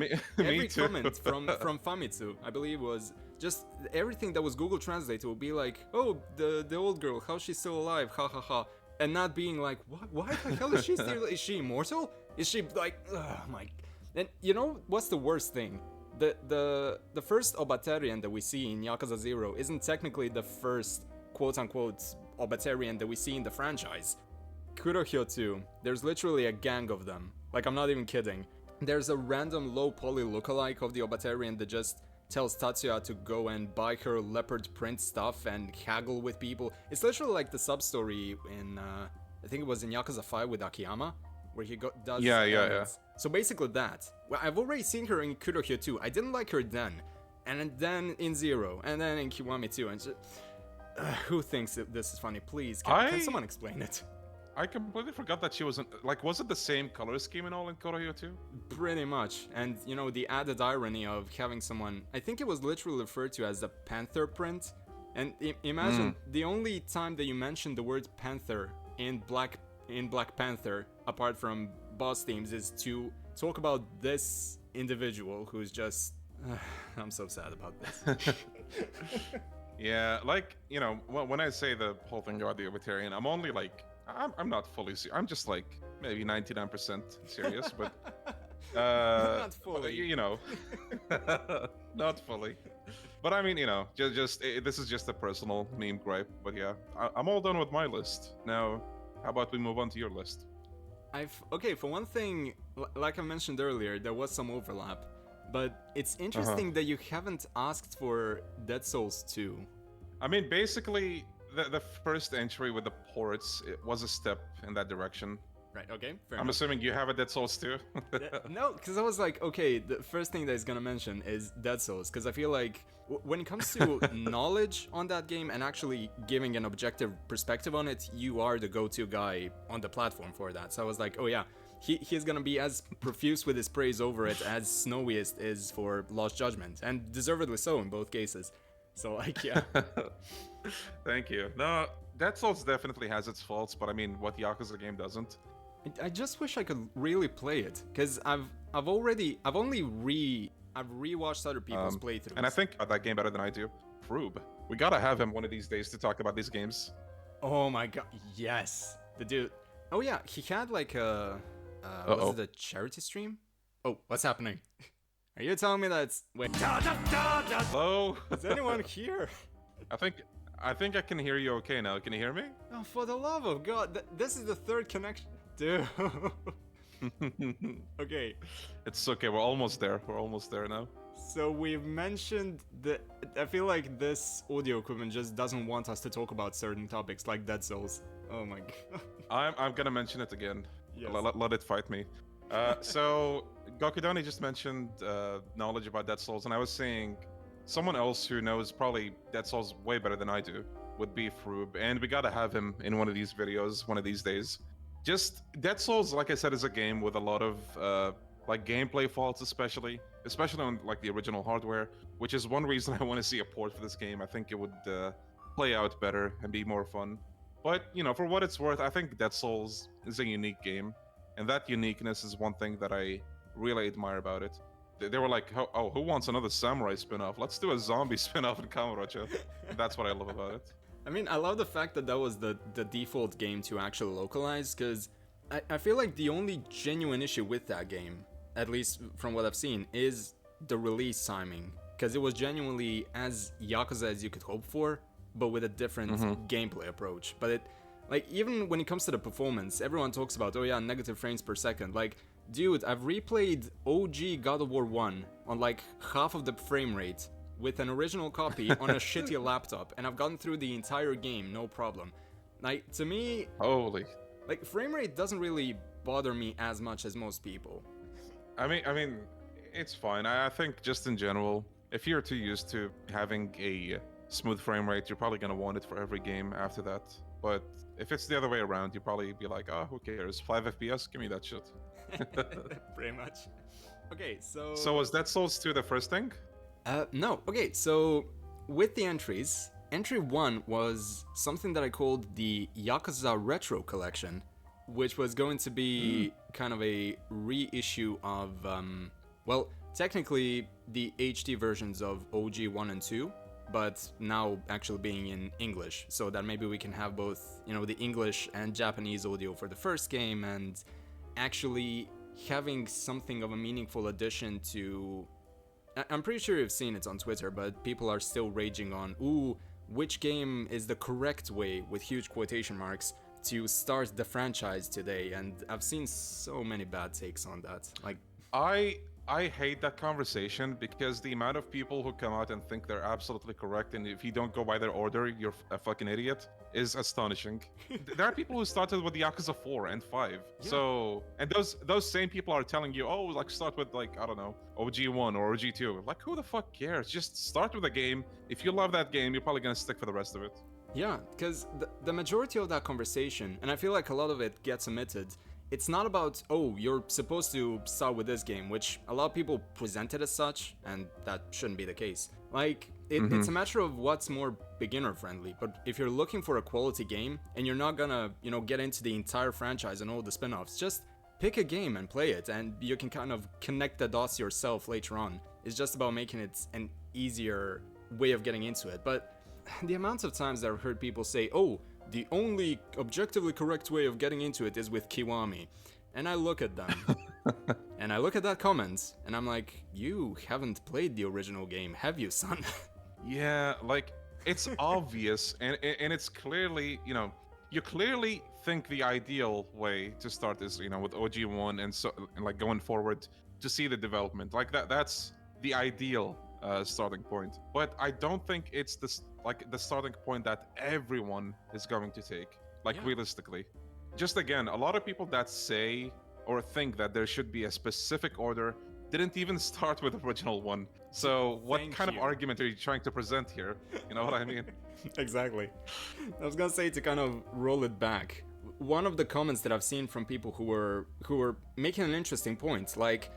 comment from Famitsu, I believe, was just everything that was Google Translate will be like, oh, the old girl, how's she still alive? Ha ha ha. And not being like, what? Why the hell is she still? Is she immortal? Is she like, oh my? And you know what's the worst thing? The first Obatarian that we see in Yakuza 0 isn't technically the first quote-unquote Obatarian that we see in the franchise. Kurohyo 2, there's literally a gang of them. Like, I'm not even kidding. There's a random low-poly lookalike of the Obatarian that just tells Tatsuya to go and buy her leopard print stuff and haggle with people. It's literally like the sub-story in, I think it was in Yakuza 5 with Akiyama, where he does... Yeah. So basically that. Well, I've already seen her in Kurohyo 2. I didn't like her then. And then in 0. And then in Kiwami 2. And just, who thinks that this is funny? Please, can someone explain it? I completely forgot that she wasn't... Like, was it the same color scheme and all in Kurohyo 2? Pretty much. And, you know, the added irony of having someone... I think it was literally referred to as a panther print. And imagine the only time that you mention the word panther in Black Panther, apart from boss themes, is to talk about this individual who's just... I'm so sad about this. Yeah, like, you know, when I say the whole thing about the Obitarian, I'm only like... I'm not fully serious. I'm just like maybe 99% serious, but... Not fully. You know. Not fully. But I mean, you know, this is just a personal meme gripe. But yeah, I'm all done with my list. Now, how about we move on to your list? Okay, for one thing, like I mentioned earlier, there was some overlap. But it's interesting that you haven't asked for Dead Souls 2. I mean, basically, the first entry with the ports, it was a step in that direction. Right, okay, fair I'm enough. assuming you have a Dead Souls 2? No, because I was like, okay, the first thing that he's gonna mention is Dead Souls, because I feel like when it comes to knowledge on that game and actually giving an objective perspective on it, you are the go-to guy on the platform for that. So I was like, oh yeah, he's gonna be as profuse with his praise over it as Snowiest is for Lost Judgment, and deservedly so in both cases. So like, yeah. Thank you. No, Dead Souls definitely has its faults, but I mean, what Yakuza game doesn't? I just wish I could really play it, because I've rewatched other people's playthroughs. And I think that game better than I do. Froob. We gotta have him one of these days to talk about these games. Oh my god, yes. The dude. Oh yeah, he had like a... was it a charity stream? Oh, what's happening? Are you telling me that's... Wait. Hello? Is anyone here? I think I can hear you okay now. Can you hear me? Oh, for the love of God. This is the third connection. Dude. Okay. It's okay. We're almost there. We're almost there now. So we've mentioned the. I feel like this audio equipment just doesn't want us to talk about certain topics like Dead Souls. Oh my god. I'm gonna mention it again. Yes. Let it fight me. So Gokudani just mentioned knowledge about Dead Souls, and I was saying someone else who knows probably Dead Souls way better than I do would be Froob, and we gotta have him in one of these videos one of these days. Just Dead Souls, like I said, is a game with a lot of like gameplay faults, especially on like the original hardware, which is one reason I want to see a port for this game. I think it would play out better and be more fun. But you know, for what it's worth, I think Dead Souls is a unique game, and that uniqueness is one thing that I really admire about it. They were like, "Oh, who wants another samurai spin-off? Let's do a zombie spin-off in Kamurocho." That's what I love about it. I mean, I love the fact that that was the default game to actually localize, because I feel like the only genuine issue with that game, at least from what I've seen, is the release timing. Because it was genuinely as Yakuza as you could hope for, but with a different gameplay approach. But it, like, even when it comes to the performance, everyone talks about, oh yeah, negative frames per second. Like, dude, I've replayed OG God of War 1 on like half of the frame rate with an original copy on a shitty laptop, and I've gotten through the entire game, no problem. Like, to me, Holy. like, frame rate doesn't really bother me as much as most people. I mean, it's fine. I think just in general, if you're too used to having a smooth frame rate, you're probably gonna want it for every game after that. But if it's the other way around, you'll probably be like, oh, who cares? 5 FPS? Give me that shit. Pretty much. Okay, so... So was Dead Souls 2 the first thing? No. Okay, so with the entries, entry 1 was something that I called the Yakuza Retro Collection, which was going to be kind of a reissue of, well, technically the HD versions of OG 1 and 2, but now actually being in English, so that maybe we can have both, you know, the English and Japanese audio for the first game, and actually having something of a meaningful addition to... I'm pretty sure you've seen it on Twitter, but people are still raging on, ooh, which game is the correct way, with huge quotation marks, to start the franchise today, and I've seen so many bad takes on that. Like, I hate that conversation because the amount of people who come out and think they're absolutely correct, and if you don't go by their order, you're a fucking idiot, is astonishing. There are people who started with Yakuza 4 and 5, Yeah. so, and those same people are telling you, oh, like start with like, I don't know, OG 1 or OG 2. Like, who the fuck cares? Just start with a game. If you love that game, you're probably gonna stick for the rest of it. yeah, because the majority of that conversation, and I feel like a lot of it gets omitted, it's not about, oh, you're supposed to start with this game, which a lot of people present it as such, and that shouldn't be the case. Like, it's a matter of what's more beginner friendly, but if you're looking for a quality game, and you're not gonna, you know, get into the entire franchise and all the spin-offs, just pick a game and play it, and you can kind of connect the dots yourself later on. It's just about making it an easier way of getting into it. But the amount of times that I've heard people say, oh, the only objectively correct way of getting into it is with Kiwami. And I look at them, and I look at that comment, and I'm like, you haven't played the original game, have you, son? Yeah, like, it's obvious, and it's clearly, you know, you clearly think the ideal way to start is, you know, with OG1 and like going forward to see the development. Like, that's the ideal starting point. But I don't think it's the starting point that everyone is going to take, like, Yeah. realistically. Just again, a lot of people that say or think that there should be a specific order didn't even start with the original one. So what Thank kind you. of argument are you trying to present here? You know what I mean? Exactly. I was gonna say, to kind of roll it back, one of the comments that I've seen from people who were making an interesting point, like,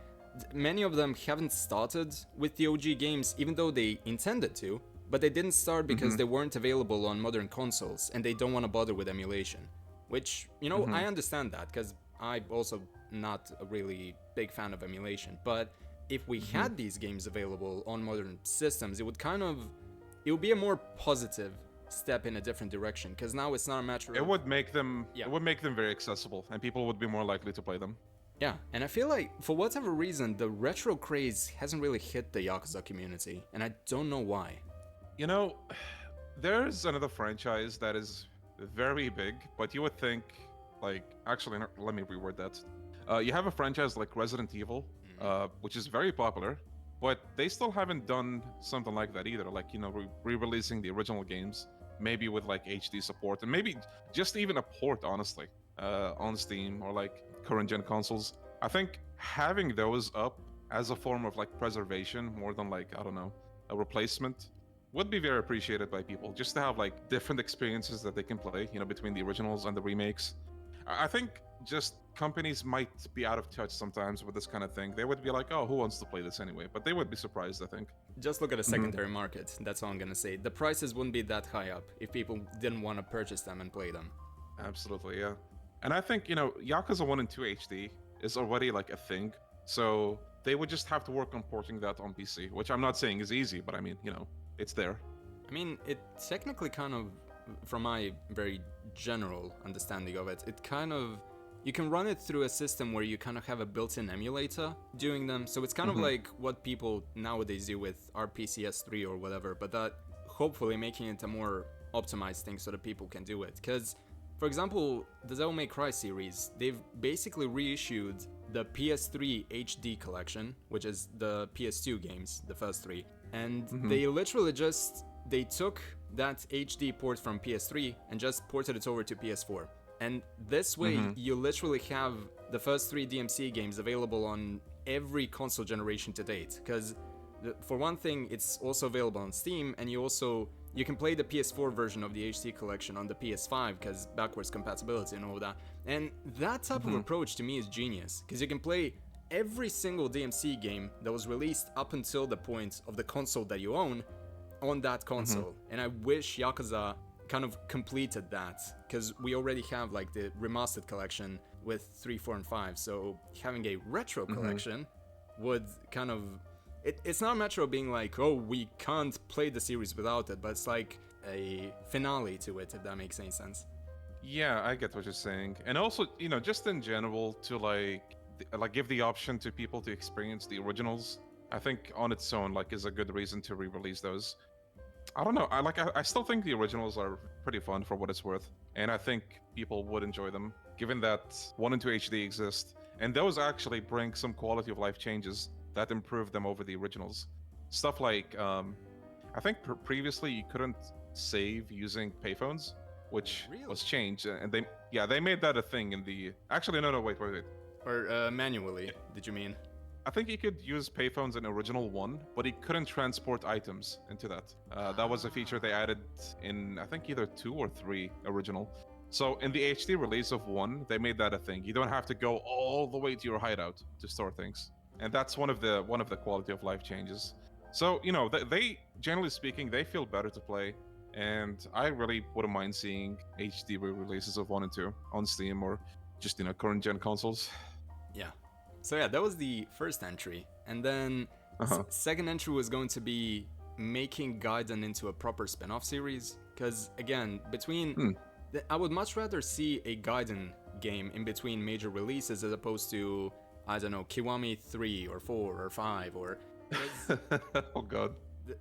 many of them haven't started with the OG games even though they intended to, but they didn't start because they weren't available on modern consoles and they don't want to bother with emulation. Which, you know, I understand that, because I'm also not a really big fan of emulation, but if we had these games available on modern systems, it would be a more positive step in a different direction, because now it's not a matter of... It would make them Yeah. it would make them very accessible, and people would be more likely to play them. Yeah, and I feel like, for whatever reason, the retro craze hasn't really hit the Yakuza community, and I don't know why. You know, there's another franchise that is very big, but you would think Like, actually, let me reword that. You have a franchise like Resident Evil, which is very popular, but they still haven't done something like that either. Like, re-releasing the original games, maybe with like HD support, and maybe just even a port, honestly, on Steam or like current gen consoles. I think having those up as a form of like preservation, more than like, I don't know, a replacement, would be very appreciated by people. Just to have like different experiences that they can play, between the originals and the remakes. I think just companies might be out of touch sometimes with this kind of thing. They would be like, oh, who wants to play this anyway? But they would be surprised, I think. Just look at the secondary market, that's all I'm gonna say. The prices wouldn't be that high up if people didn't want to purchase them and play them. Absolutely, yeah. And I think, Yakuza 1 and 2 HD is already like a thing. So they would just have to work on porting that on PC, which I'm not saying is easy, but I mean, it's there. I mean, it technically kind of, from my very general understanding of it, you can run it through a system where you kind of have a built-in emulator doing them. So it's kind of like what people nowadays do with RPCS3 or whatever, but that hopefully making it a more optimized thing so that people can do it. Because, for example, the Devil May Cry series, they've basically reissued the PS3 HD collection, which is the PS2 games, the first three. And they literally they took that HD port from PS3 and just ported it over to PS4. And this way, you literally have the first three DMC games available on every console generation to date. Because, for one thing, it's also available on Steam, and you can play the PS4 version of the HD collection on the PS5, because backwards compatibility and all that. And that type of approach to me is genius, because you can play every single DMC game that was released up until the point of the console that you own on that console. And I wish Yakuza kind of completed that, because we already have like the remastered collection with 3, 4, and 5, so having a retro collection would kind of... It's not Metro being like, oh, we can't play the series without it, but it's like a finale to it, if that makes any sense. Yeah, I get what you're saying. And also, just in general, to like give the option to people to experience the originals, I think on its own, like, is a good reason to re-release those. I don't know. I still think the originals are pretty fun for what it's worth, and I think people would enjoy them, given that 1 and 2 HD exist, and those actually bring some quality of life changes that improve them over the originals. Stuff like, I think previously you couldn't save using payphones, which was changed, and they made that a thing in the... Actually, no, wait. Or manually, did you mean? I think you could use payphones in original 1, but you couldn't transport items into that. That was a feature they added in, I think, either 2 or 3 original. So in the HD release of 1, they made that a thing. You don't have to go all the way to your hideout to store things. And that's one of the quality of life changes. So, they generally speaking, they feel better to play. And I really wouldn't mind seeing HD re-releases of 1 and 2 on Steam or just, current gen consoles. Yeah. So yeah, that was the first entry. And then second entry was going to be making Gaiden into a proper spin-off series. Because again, I would much rather see a Gaiden game in between major releases as opposed to, I don't know, Kiwami 3 or 4 or 5 or... Oh god.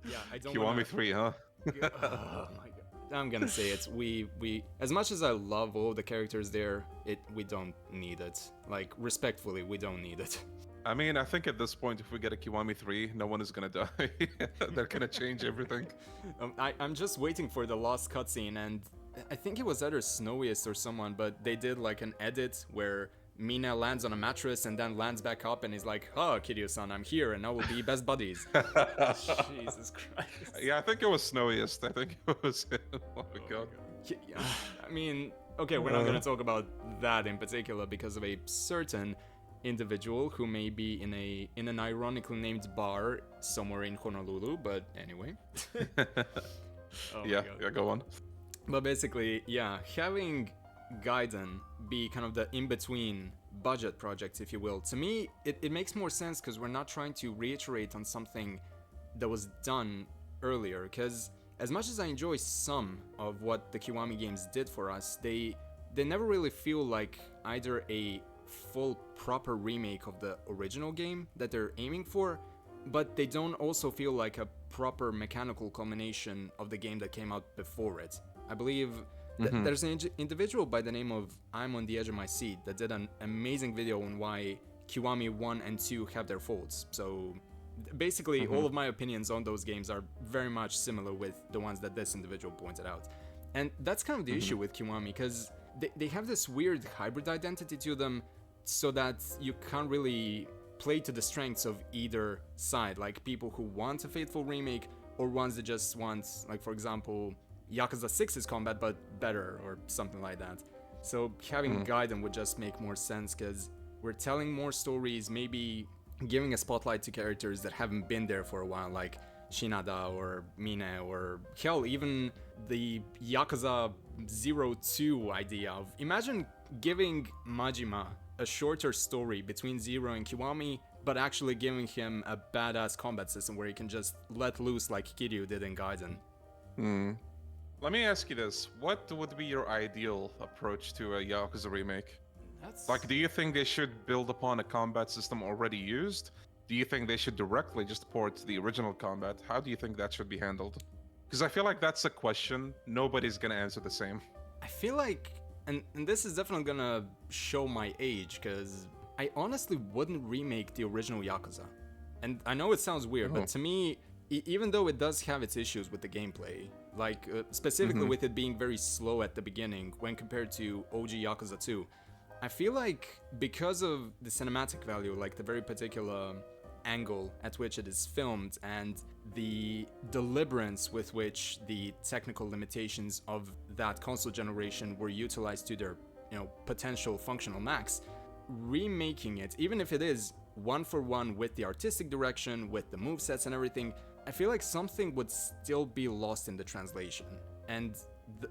Yeah, I don't Kiwami 3, huh? Oh my god. I'm gonna say it. We as much as I love all the characters there, we don't need it. Like, respectfully, we don't need it. I mean, I think at this point, if we get a Kiwami 3, no one is gonna die. They're gonna change everything. I'm just waiting for the last cutscene, and I think it was either Snowiest or someone, but they did like an edit where Mina lands on a mattress and then lands back up and is like, oh, Kiryu-san, I'm here and now we'll be best buddies. Jesus Christ. Yeah, I think it was Snowiest. I think it was him. Oh my god. Yeah, I mean, okay, we're not going to talk about that in particular because of a certain individual who may be in an ironically named bar somewhere in Honolulu, but anyway. Yeah, go on. But basically, yeah, having Gaiden be kind of the in-between budget project, if you will, to me, it makes more sense because we're not trying to reiterate on something that was done earlier, because as much as I enjoy some of what the Kiwami games did for us, they never really feel like either a full proper remake of the original game that they're aiming for, but they don't also feel like a proper mechanical culmination of the game that came out before it. I believe Mm-hmm. There's an individual by the name of I'm on the Edge of My Seat that did an amazing video on why Kiwami 1 and 2 have their faults. So basically, all of my opinions on those games are very much similar with the ones that this individual pointed out. And that's kind of the issue with Kiwami, because they have this weird hybrid identity to them, so that you can't really play to the strengths of either side. Like people who want a faithful remake, or ones that just want, like for example, Yakuza 6's combat but better, or something like that. So having Gaiden would just make more sense, because we're telling more stories, maybe giving a spotlight to characters that haven't been there for a while, like Shinada or Mine, or hell, even the Yakuza 0-2 idea of, imagine giving Majima a shorter story between Zero and Kiwami, but actually giving him a badass combat system where he can just let loose like Kiryu did in Gaiden. Let me ask you this. What would be your ideal approach to a Yakuza remake? Like, do you think they should build upon a combat system already used? Do you think they should directly just port the original combat? How do you think that should be handled? Because I feel like that's a question nobody's gonna answer the same. I feel like, and this is definitely gonna show my age, because I honestly wouldn't remake the original Yakuza. And I know it sounds weird, but to me, even though it does have its issues with the gameplay, like specifically with it being very slow at the beginning when compared to OG Yakuza 2, I feel like because of the cinematic value, like the very particular angle at which it is filmed and the deliberance with which the technical limitations of that console generation were utilized to their, potential functional max, remaking it, even if it is one for one with the artistic direction, with the movesets and everything, I feel like something would still be lost in the translation. And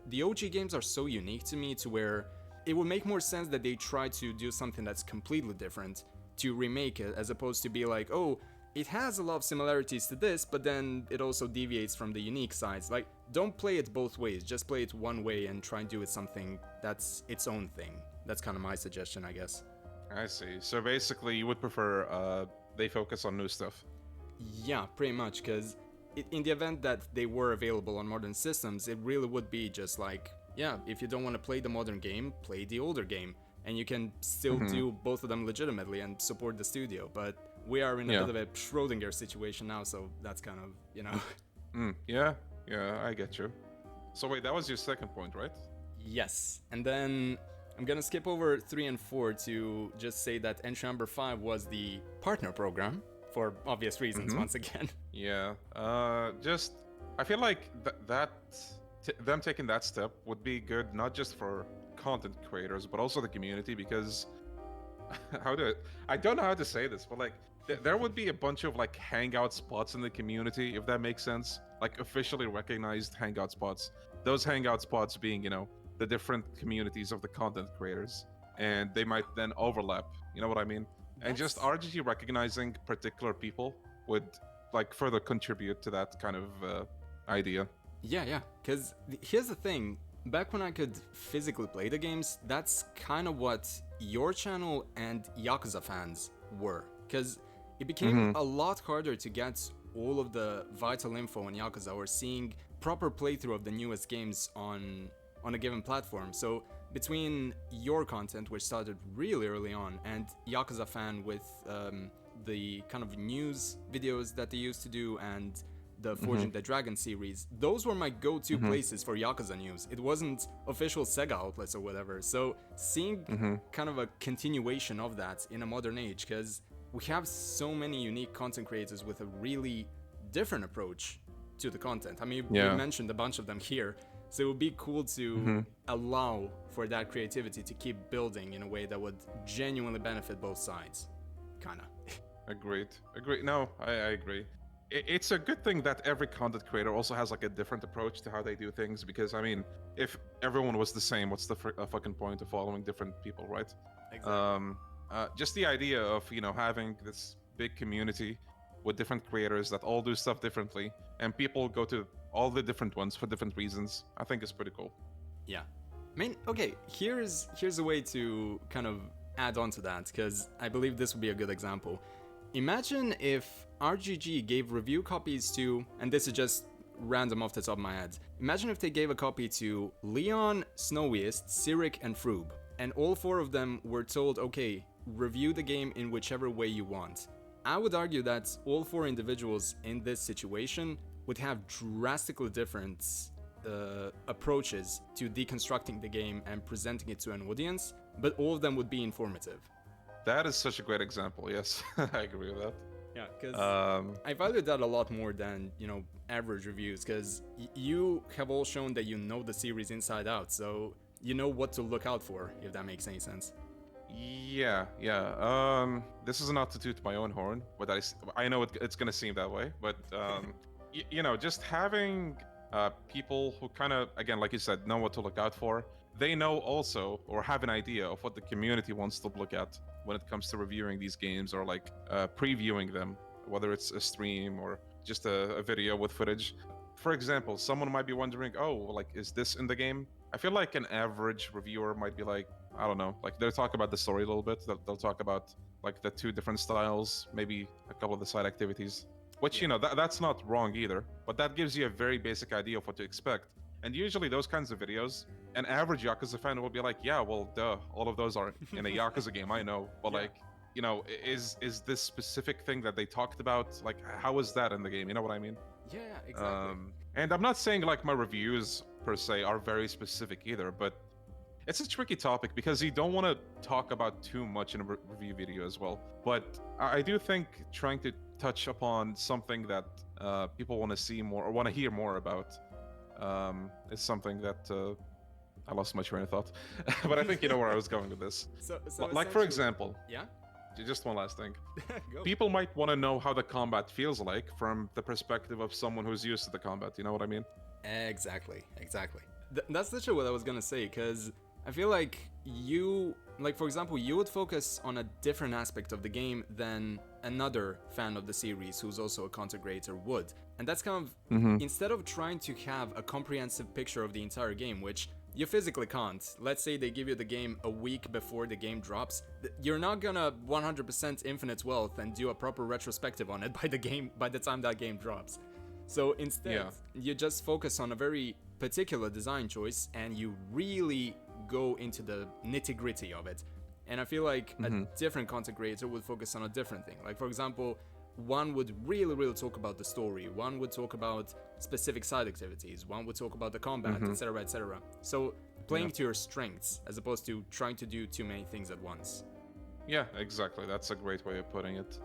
the OG games are so unique to me to where it would make more sense that they try to do something that's completely different to remake it, as opposed to be like, oh, it has a lot of similarities to this, but then it also deviates from the unique sides. Like, don't play it both ways, just play it one way and try and do it something that's its own thing. That's kind of my suggestion, I guess. I see. So basically, you would prefer they focus on new stuff. Yeah, pretty much, because in the event that they were available on modern systems, it really would be just like, yeah, if you don't want to play the modern game, play the older game. And you can still do both of them legitimately and support the studio. But we are in a bit of a Schrodinger situation now, so that's kind of, Yeah, I get you. So wait, that was your second point, right? Yes. And then I'm gonna skip over 3 and 4 to just say that entry number 5 was the partner program, for obvious reasons, once again. Yeah, I feel like them taking that step would be good, not just for content creators, but also the community, because I don't know how to say this, but like, there would be a bunch of like hangout spots in the community, if that makes sense, like officially recognized hangout spots. Those hangout spots being, the different communities of the content creators, and they might then overlap, you know what I mean? And just RGG recognizing particular people would like further contribute to that kind of idea. Yeah, because here's the thing. Back when I could physically play the games, that's kind of what your channel and Yakuza fans were. Because it became a lot harder to get all of the vital info on Yakuza, or seeing proper playthrough of the newest games on a given platform. So between your content, which started really early on, and Yakuza fan with the kind of news videos that they used to do, and the Forging the Dragon series, those were my go-to places for Yakuza news. It wasn't official Sega outlets or whatever. So seeing kind of a continuation of that in a modern age, because we have so many unique content creators with a really different approach to the content. I mean, we mentioned a bunch of them here, so it would be cool to allow for that creativity to keep building in a way that would genuinely benefit both sides. Kinda. Agreed. No, I agree. It's a good thing that every content creator also has like a different approach to how they do things, because I mean, if everyone was the same, what's the fucking point of following different people, right? Exactly. Just the idea of having this big community with different creators that all do stuff differently, and people go to all the different ones for different reasons, I think is pretty cool. Yeah. I mean, okay, here's a way to kind of add on to that, because I believe this would be a good example. Imagine if RGG gave review copies to, and this is just random off the top of my head. Imagine if they gave a copy to Leon, Snowiest, Cyric, and Froob, and all 4 of them were told, okay, review the game in whichever way you want. I would argue that all 4 individuals in this situation would have drastically different approaches to deconstructing the game and presenting it to an audience, but all of them would be informative. That is such a great example, yes. I agree with that. Yeah, because I value that a lot more than, average reviews, because you have all shown that you know the series inside out, so you know what to look out for, if that makes any sense. Yeah. This is not to toot my own horn, but I know it's gonna seem that way, but just having people who kind of, again, like you said, know what to look out for. They know also, or have an idea of what the community wants to look at when it comes to reviewing these games or like previewing them, whether it's a stream or just a video with footage. For example, someone might be wondering, oh, like, is this in the game? I feel like an average reviewer might be like, I don't know, like they'll talk about the story a little bit. They'll talk about like the 2 different styles, maybe a couple of the side activities, which, that's not wrong either, but that gives you a very basic idea of what to expect. And usually those kinds of videos, an average Yakuza fan will be like, yeah, well, duh, all of those are in a Yakuza game, I know. But is this specific thing that they talked about, like, how is that in the game? You know what I mean? Yeah, exactly. And I'm not saying like my reviews per se are very specific either, but it's a tricky topic because you don't want to talk about too much in a review video as well. But I do think trying to touch upon something that people want to see more or want to hear more about is something that I lost my train of thought. But I think you know where I was going with this. So like, for example, yeah, just one last thing. Go. People might want to know how the combat feels like from the perspective of someone who's used to the combat. You know what I mean? Exactly. That's literally what I was gonna say, because I feel like for example, you would focus on a different aspect of the game than another fan of the series who's also a content creator would. And that's kind of, instead of trying to have a comprehensive picture of the entire game, which you physically can't. Let's say they give you the game a week before the game drops. You're not gonna 100% infinite wealth and do a proper retrospective on it by the time that game drops. So instead, you just focus on a very particular design choice and you really go into the nitty-gritty of it. And I feel like a different content creator would focus on a different thing. Like, for example, one would really talk about the story, one would talk about specific side activities, one would talk about the combat, etc. So playing to your strengths as opposed to trying to do too many things at once. Yeah, exactly. That's a great way of putting it.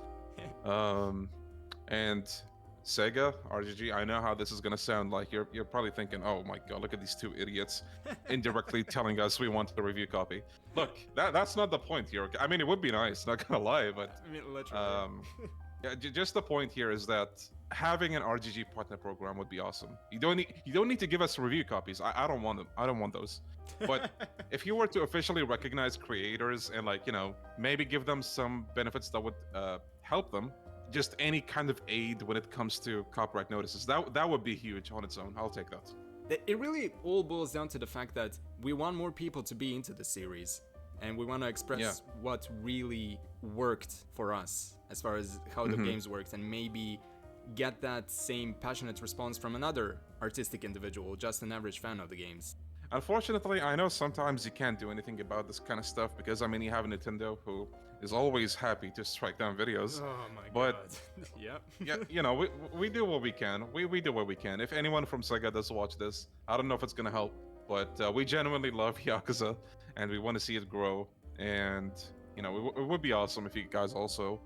And Sega, RGG, I know how this is going to sound. Like, you're probably thinking, oh my god, look at these 2 idiots indirectly telling us we want a review copy. Look, that's not the point here. I mean, it would be nice, not gonna lie, but I mean, literally. yeah, just the point here is that having an RGG partner program would be awesome. You don't need to give us review copies. I don't want them. I don't want those. But if you were to officially recognize creators and, like, maybe give them some benefits that would help them, just any kind of aid when it comes to copyright notices, that would be huge on its own. I'll take that. It really all boils down to the fact that we want more people to be into the series, and we want to express what really worked for us as far as how the games worked, and maybe get that same passionate response from another artistic individual, just an average fan of the games. Unfortunately, I know sometimes you can't do anything about this kind of stuff because, I mean, you have Nintendo, who is always happy to strike down videos. Oh my but, god. Yeah, we do what we can. We do what we can. If anyone from Sega does watch this, I don't know if it's gonna help, but we genuinely love Yakuza, and we want to see it grow. And, it would be awesome if you guys also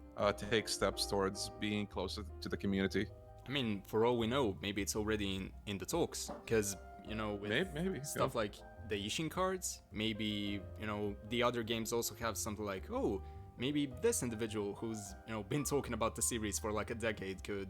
take steps towards being closer to the community. I mean, for all we know, maybe it's already in the talks, because, with maybe stuff like the Ishin cards, maybe, the other games also have something like, oh, maybe this individual who's, been talking about the series for like a decade could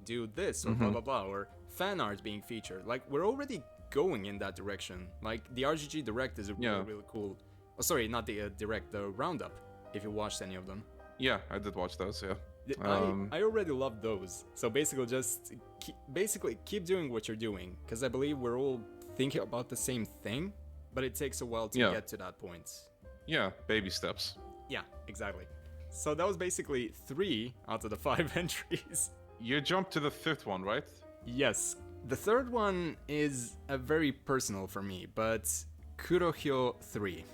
do this, or blah blah blah, or fan art being featured. Like, we're already going in that direction. Like, the RGG Direct is a really cool. Oh, sorry, not the Direct, the Roundup, if you watched any of them. Yeah, I did watch those, yeah. I already love those. So basically, just keep doing what you're doing, because I believe we're all thinking about the same thing, but it takes a while to get to that point. Yeah, baby steps. Yeah, exactly. So that was basically 3 out of the 5 entries. You jumped to the 5th one, right? Yes, The third one is a very personal for me, but Kurohyo 3.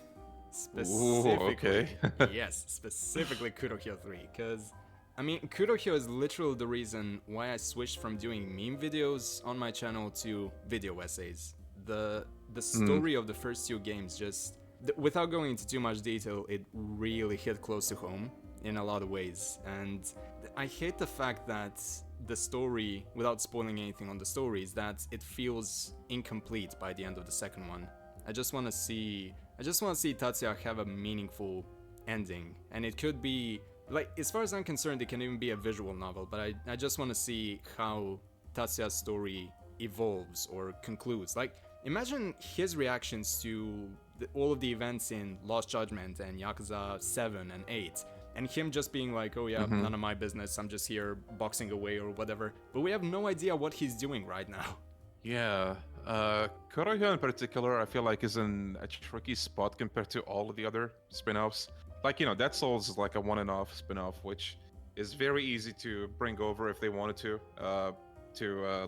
Specifically, okay. yes, specifically Kurohyo 3, because I mean, Kurohyo is literally the reason why I switched from doing meme videos on my channel to video essays. The story of the first two games just, without going into too much detail, it really hit close to home in a lot of ways. And I hate the fact that the story, without spoiling anything on the story, is that it feels incomplete by the end of the second one. I just want to see Tatsuya have a meaningful ending, and it could be, like, as far as I'm concerned, it can even be a visual novel, but I just want to see how Tatsuya's story evolves or concludes. Like, imagine his reactions to all of the events in Lost Judgment and Yakuza 7 and 8, and him just being like, oh yeah, none of my business, I'm just here boxing away or whatever, but we have no idea what he's doing right now. Yeah, Kurohyo in particular, I feel like is in a tricky spot compared to all of the other spin-offs. Like, you know, Dead Souls is like a one-and-off spin-off, which is very easy to bring over if they wanted to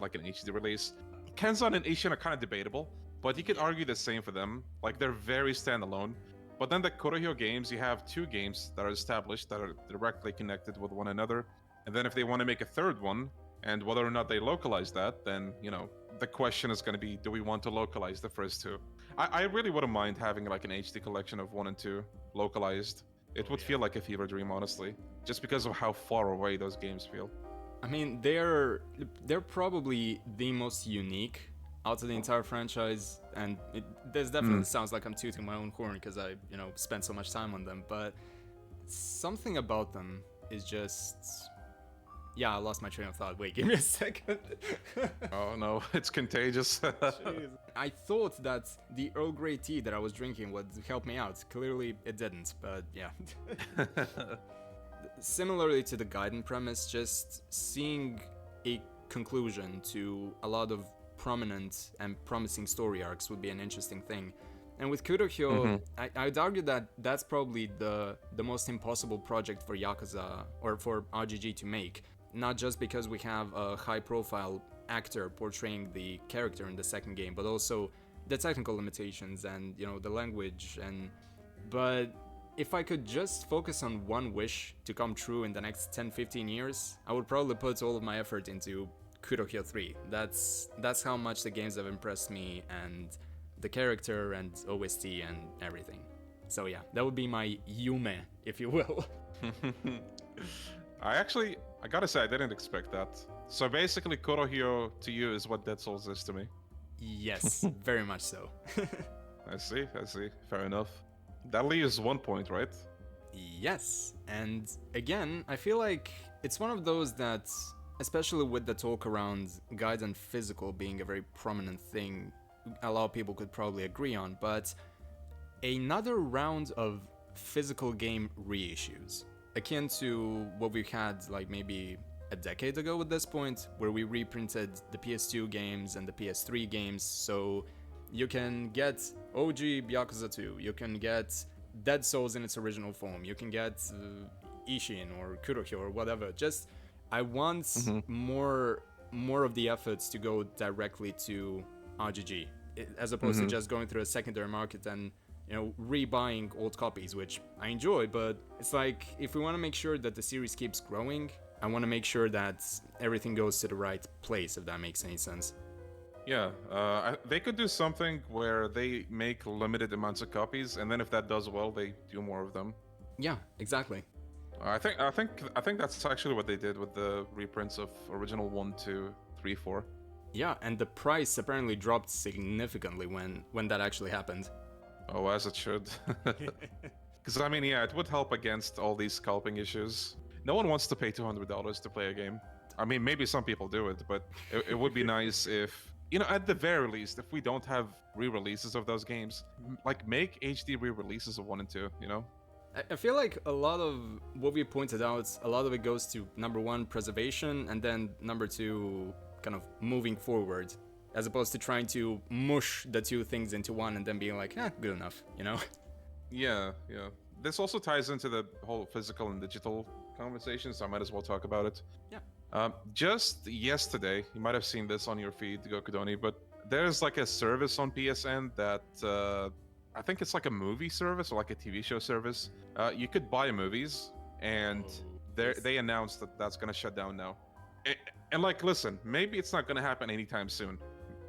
like an HD release. Kenzan and Ishin are kind of debatable, but you could argue the same for them. Like, they're very standalone. But then the Kurohyo games, you have two games that are established that are directly connected with one another. And then if they want to make a third one, and whether or not they localize that, then, you know, the question is going to be, do we want to localize the first two? I really wouldn't mind having like an HD collection of 1 and 2 localized. It would feel like a fever dream, honestly, just because of how far away those games feel. I mean, they're probably the most unique out of the entire franchise, and this definitely sounds like I'm tooting my own horn because I, you know, spent so much time on them, but something about them is just... Yeah, I lost my train of thought. Wait, give me a second. Oh no, it's contagious. I thought that the Earl Grey tea that I was drinking would help me out. Clearly, it didn't, but yeah. Similarly to the Gaiden premise, just seeing a conclusion to a lot of prominent and promising story arcs would be an interesting thing. And with Kurohyo, I'd argue that that's probably the most impossible project for Yakuza or for RGG to make. Not just because we have a high-profile actor portraying the character in the second game, but also the technical limitations and, you know, the language. But if I could just focus on one wish to come true in the next 10-15 years, I would probably put all of my effort into Kurohyo 3. That's how much the games have impressed me, and the character and OST and everything. So yeah, that would be my Yume, if you will. I gotta say, I didn't expect that. So basically, Kurohyo to you is what Dead Souls is to me. Yes, very much so. I see. Fair enough. That leaves 1 point, right? Yes, and again, I feel like it's one of those that, especially with the talk around Gaiden physical being a very prominent thing, a lot of people could probably agree on, but another round of physical game reissues, akin to what we had like maybe a decade ago at this point, where we reprinted the PS2 games and the PS3 games, so you can get OG Yakuza 2, you can get Dead Souls in its original form, you can get Ishin or Kurohyo or whatever. Just, I want more of the efforts to go directly to RGG, as opposed to just going through a secondary market and, you know, rebuying old copies, which I enjoy, but it's like, if we want to make sure that the series keeps growing, I want to make sure that everything goes to the right place, if that makes any sense. Yeah, they could do something where they make limited amounts of copies, and then if that does well, they do more of them. Yeah, exactly. I think that's actually what they did with the reprints of original 1, 2, 3, 4. Yeah, and the price apparently dropped significantly when that actually happened. Oh, as it should. Because, I mean, yeah, it would help against all these scalping issues. No one wants to pay $200 to play a game. I mean, maybe some people do it, but it would be nice if, you know, at the very least, if we don't have re-releases of those games, like, make HD re-releases of 1 and 2, you know? I feel like a lot of what we pointed out, a lot of it goes to, number one, preservation, and then number two, kind of moving forward, as opposed to trying to mush the two things into one and then being like, good enough, you know? Yeah. This also ties into the whole physical and digital conversation, so I might as well talk about it. Yeah. Just yesterday, you might have seen this on your feed, Gokudoni, but there's like a service on PSN that I think it's like a movie service or like a TV show service. You could buy movies, and they announced that that's gonna shut down now. And like, listen, maybe it's not gonna happen anytime soon.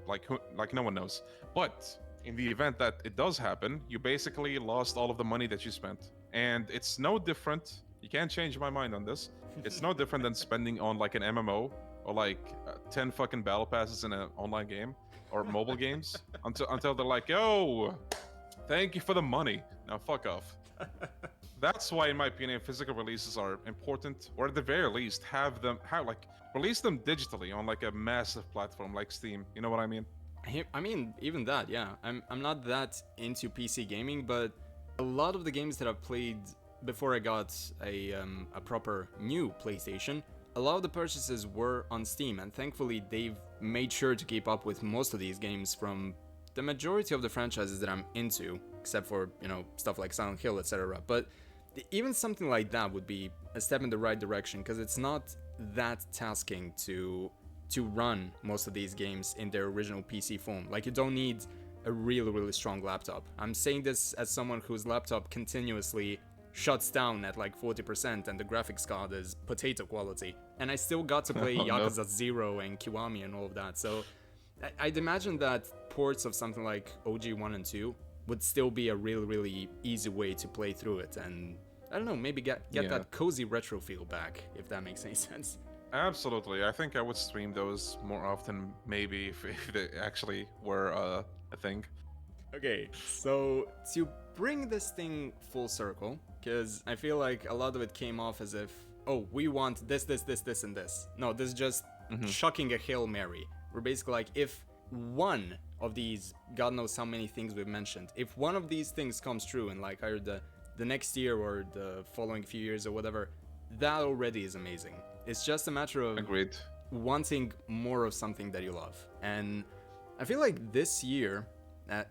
Like no one knows. But in the event that it does happen, you basically lost all of the money that you spent, and it's no different. You can't change my mind on this. It's no different than spending on like an MMO or like 10 fucking battle passes in an online game or mobile games until they're like, yo, thank you for the money. Now fuck off. That's why, in my opinion, physical releases are important, or at the very least, release them digitally on like a massive platform like Steam. You know what I mean? I mean, even that, yeah. I'm not that into PC gaming, but a lot of the games that I've played before I got a proper new PlayStation, a lot of the purchases were on Steam, and thankfully they've made sure to keep up with most of these games from the majority of the franchises that I'm into, except for, you know, stuff like Silent Hill, etc. But even something like that would be a step in the right direction, because it's not that tasking to run most of these games in their original PC form. Like, you don't need a really strong laptop. I'm saying this as someone whose laptop continuously shuts down at like 40% and the graphics card is potato quality, and I still got to play Yakuza 0 and Kiwami and all of that. So I'd imagine that ports of something like OG 1 and 2 would still be a really easy way to play through it, and I don't know, maybe get that cozy retro feel back, if that makes any sense. Absolutely. I think I would stream those more often, maybe, if they actually were a thing. Okay, so to bring this thing full circle, because I feel like a lot of it came off as if, oh, we want this, and this. No, this is just chucking a Hail Mary. We're basically like, if one of these, God knows how many things we've mentioned, if one of these things comes true in like either the next year or the following few years or whatever, that already is amazing. It's just a matter of Agreed. wanting more of something that you love. And I feel like this year,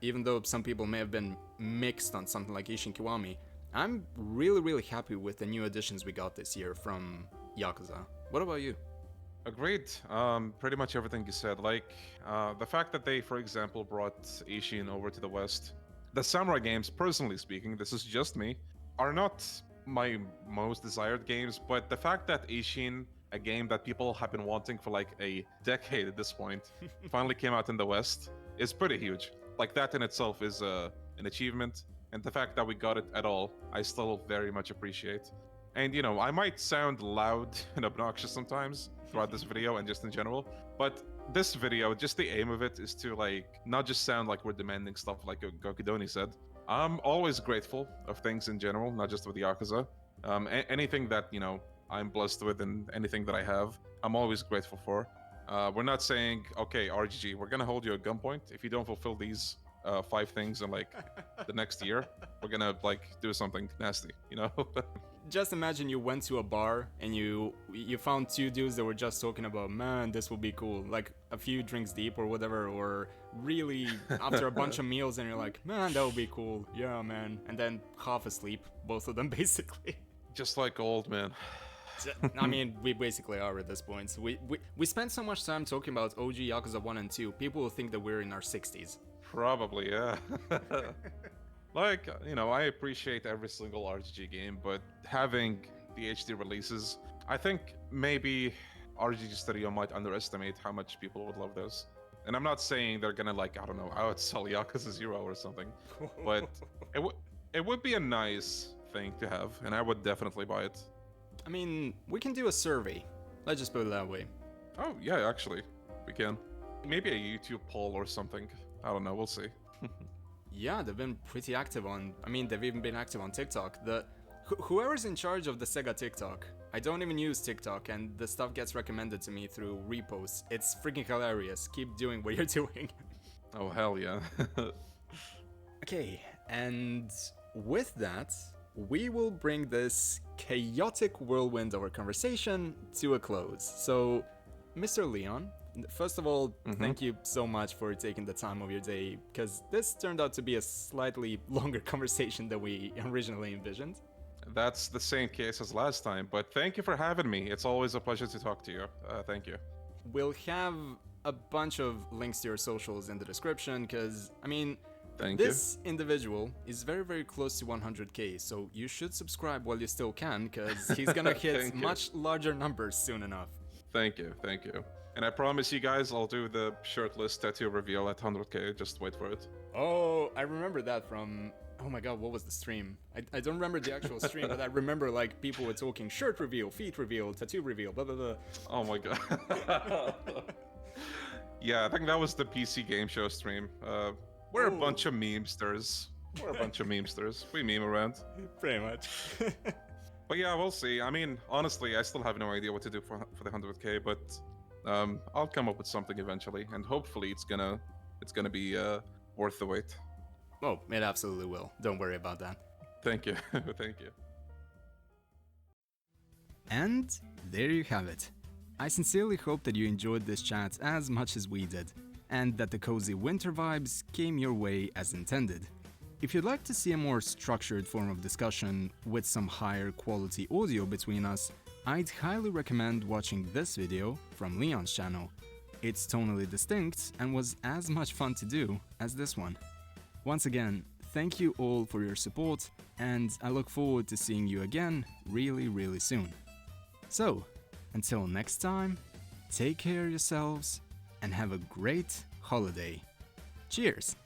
even though some people may have been mixed on something like Ishin Kiwami, I'm really happy with the new additions we got this year from Yakuza. What about you? Agreed. Pretty much everything you said. Like, the fact that they, for example, brought Ishin over to the West. The samurai games, personally speaking, this is just me, are not my most desired games, but the fact that Ishin, a game that people have been wanting for like a decade at this point, finally came out in the West, is pretty huge. Like, that in itself is an achievement, and the fact that we got it at all, I still very much appreciate. And, you know, I might sound loud and obnoxious sometimes throughout this video and just in general, but this video, just the aim of it is to, like, not just sound like we're demanding stuff like Gokudoni said. I'm always grateful of things in general, not just with Yakuza. Anything that, you know, I'm blessed with and anything that I have, I'm always grateful for. We're not saying, okay, RGG, we're gonna hold you at gunpoint if you don't fulfill these 5 things in like the next year. We're gonna like do something nasty, you know? Just imagine you went to a bar and you found 2 dudes that were just talking about, man, this will be cool, like a few drinks deep or whatever, or really after a bunch of meals, and you're like, man, that would be cool, yeah, man, and then half asleep, both of them basically. Just like old man. I mean, we basically are at this point. So we spend so much time talking about OG Yakuza 1 and 2, people will think that we're in our 60s. Probably, yeah. Like, you know, I appreciate every single RGG game, but having the HD releases, I think maybe RGG Studio might underestimate how much people would love those. And I'm not saying they're gonna, like, I don't know, outsell Yakuza 0 or something, but it would be a nice thing to have, and I would definitely buy it. I mean, we can do a survey. Let's just put it that way. Oh, yeah, actually, we can. Maybe a YouTube poll or something. I don't know, we'll see. Yeah, they've been pretty active on... I mean, they've even been active on TikTok. Whoever's in charge of the Sega TikTok, I don't even use TikTok, and the stuff gets recommended to me through reposts. It's freaking hilarious. Keep doing what you're doing. Oh, hell yeah. Okay, and with that, we will bring this chaotic whirlwind of our conversation to a close. So, Mr. Leon, first of all, thank you so much for taking the time of your day, because this turned out to be a slightly longer conversation than we originally envisioned. That's the same case as last time, but thank you for having me. It's always a pleasure to talk to you. Thank you. We'll have a bunch of links to your socials in the description, because, I mean, this individual is very, very close to 100k, so you should subscribe while you still can, because he's gonna hit much larger numbers soon enough. Thank you. And I promise you guys, I'll do the shirtless tattoo reveal at 100k. Just wait for it. Oh, I remember that from... Oh my god, what was the stream? I don't remember the actual stream, but I remember like people were talking shirt reveal, feet reveal, tattoo reveal, blah blah blah. Oh my god. Yeah, I think that was the PC game show stream. We're a bunch of memesters. We meme around. Pretty much. But yeah, we'll see. I mean, honestly, I still have no idea what to do for the 100k, but I'll come up with something eventually, and hopefully it's gonna be worth the wait. Oh, it absolutely will. Don't worry about that. Thank you. Thank you. And there you have it. I sincerely hope that you enjoyed this chat as much as we did, and that the cozy winter vibes came your way as intended. If you'd like to see a more structured form of discussion with some higher quality audio between us, I'd highly recommend watching this video from Leon's channel. It's tonally distinct and was as much fun to do as this one. Once again, thank you all for your support, and I look forward to seeing you again really, really soon. So, until next time, take care of yourselves and have a great holiday. Cheers!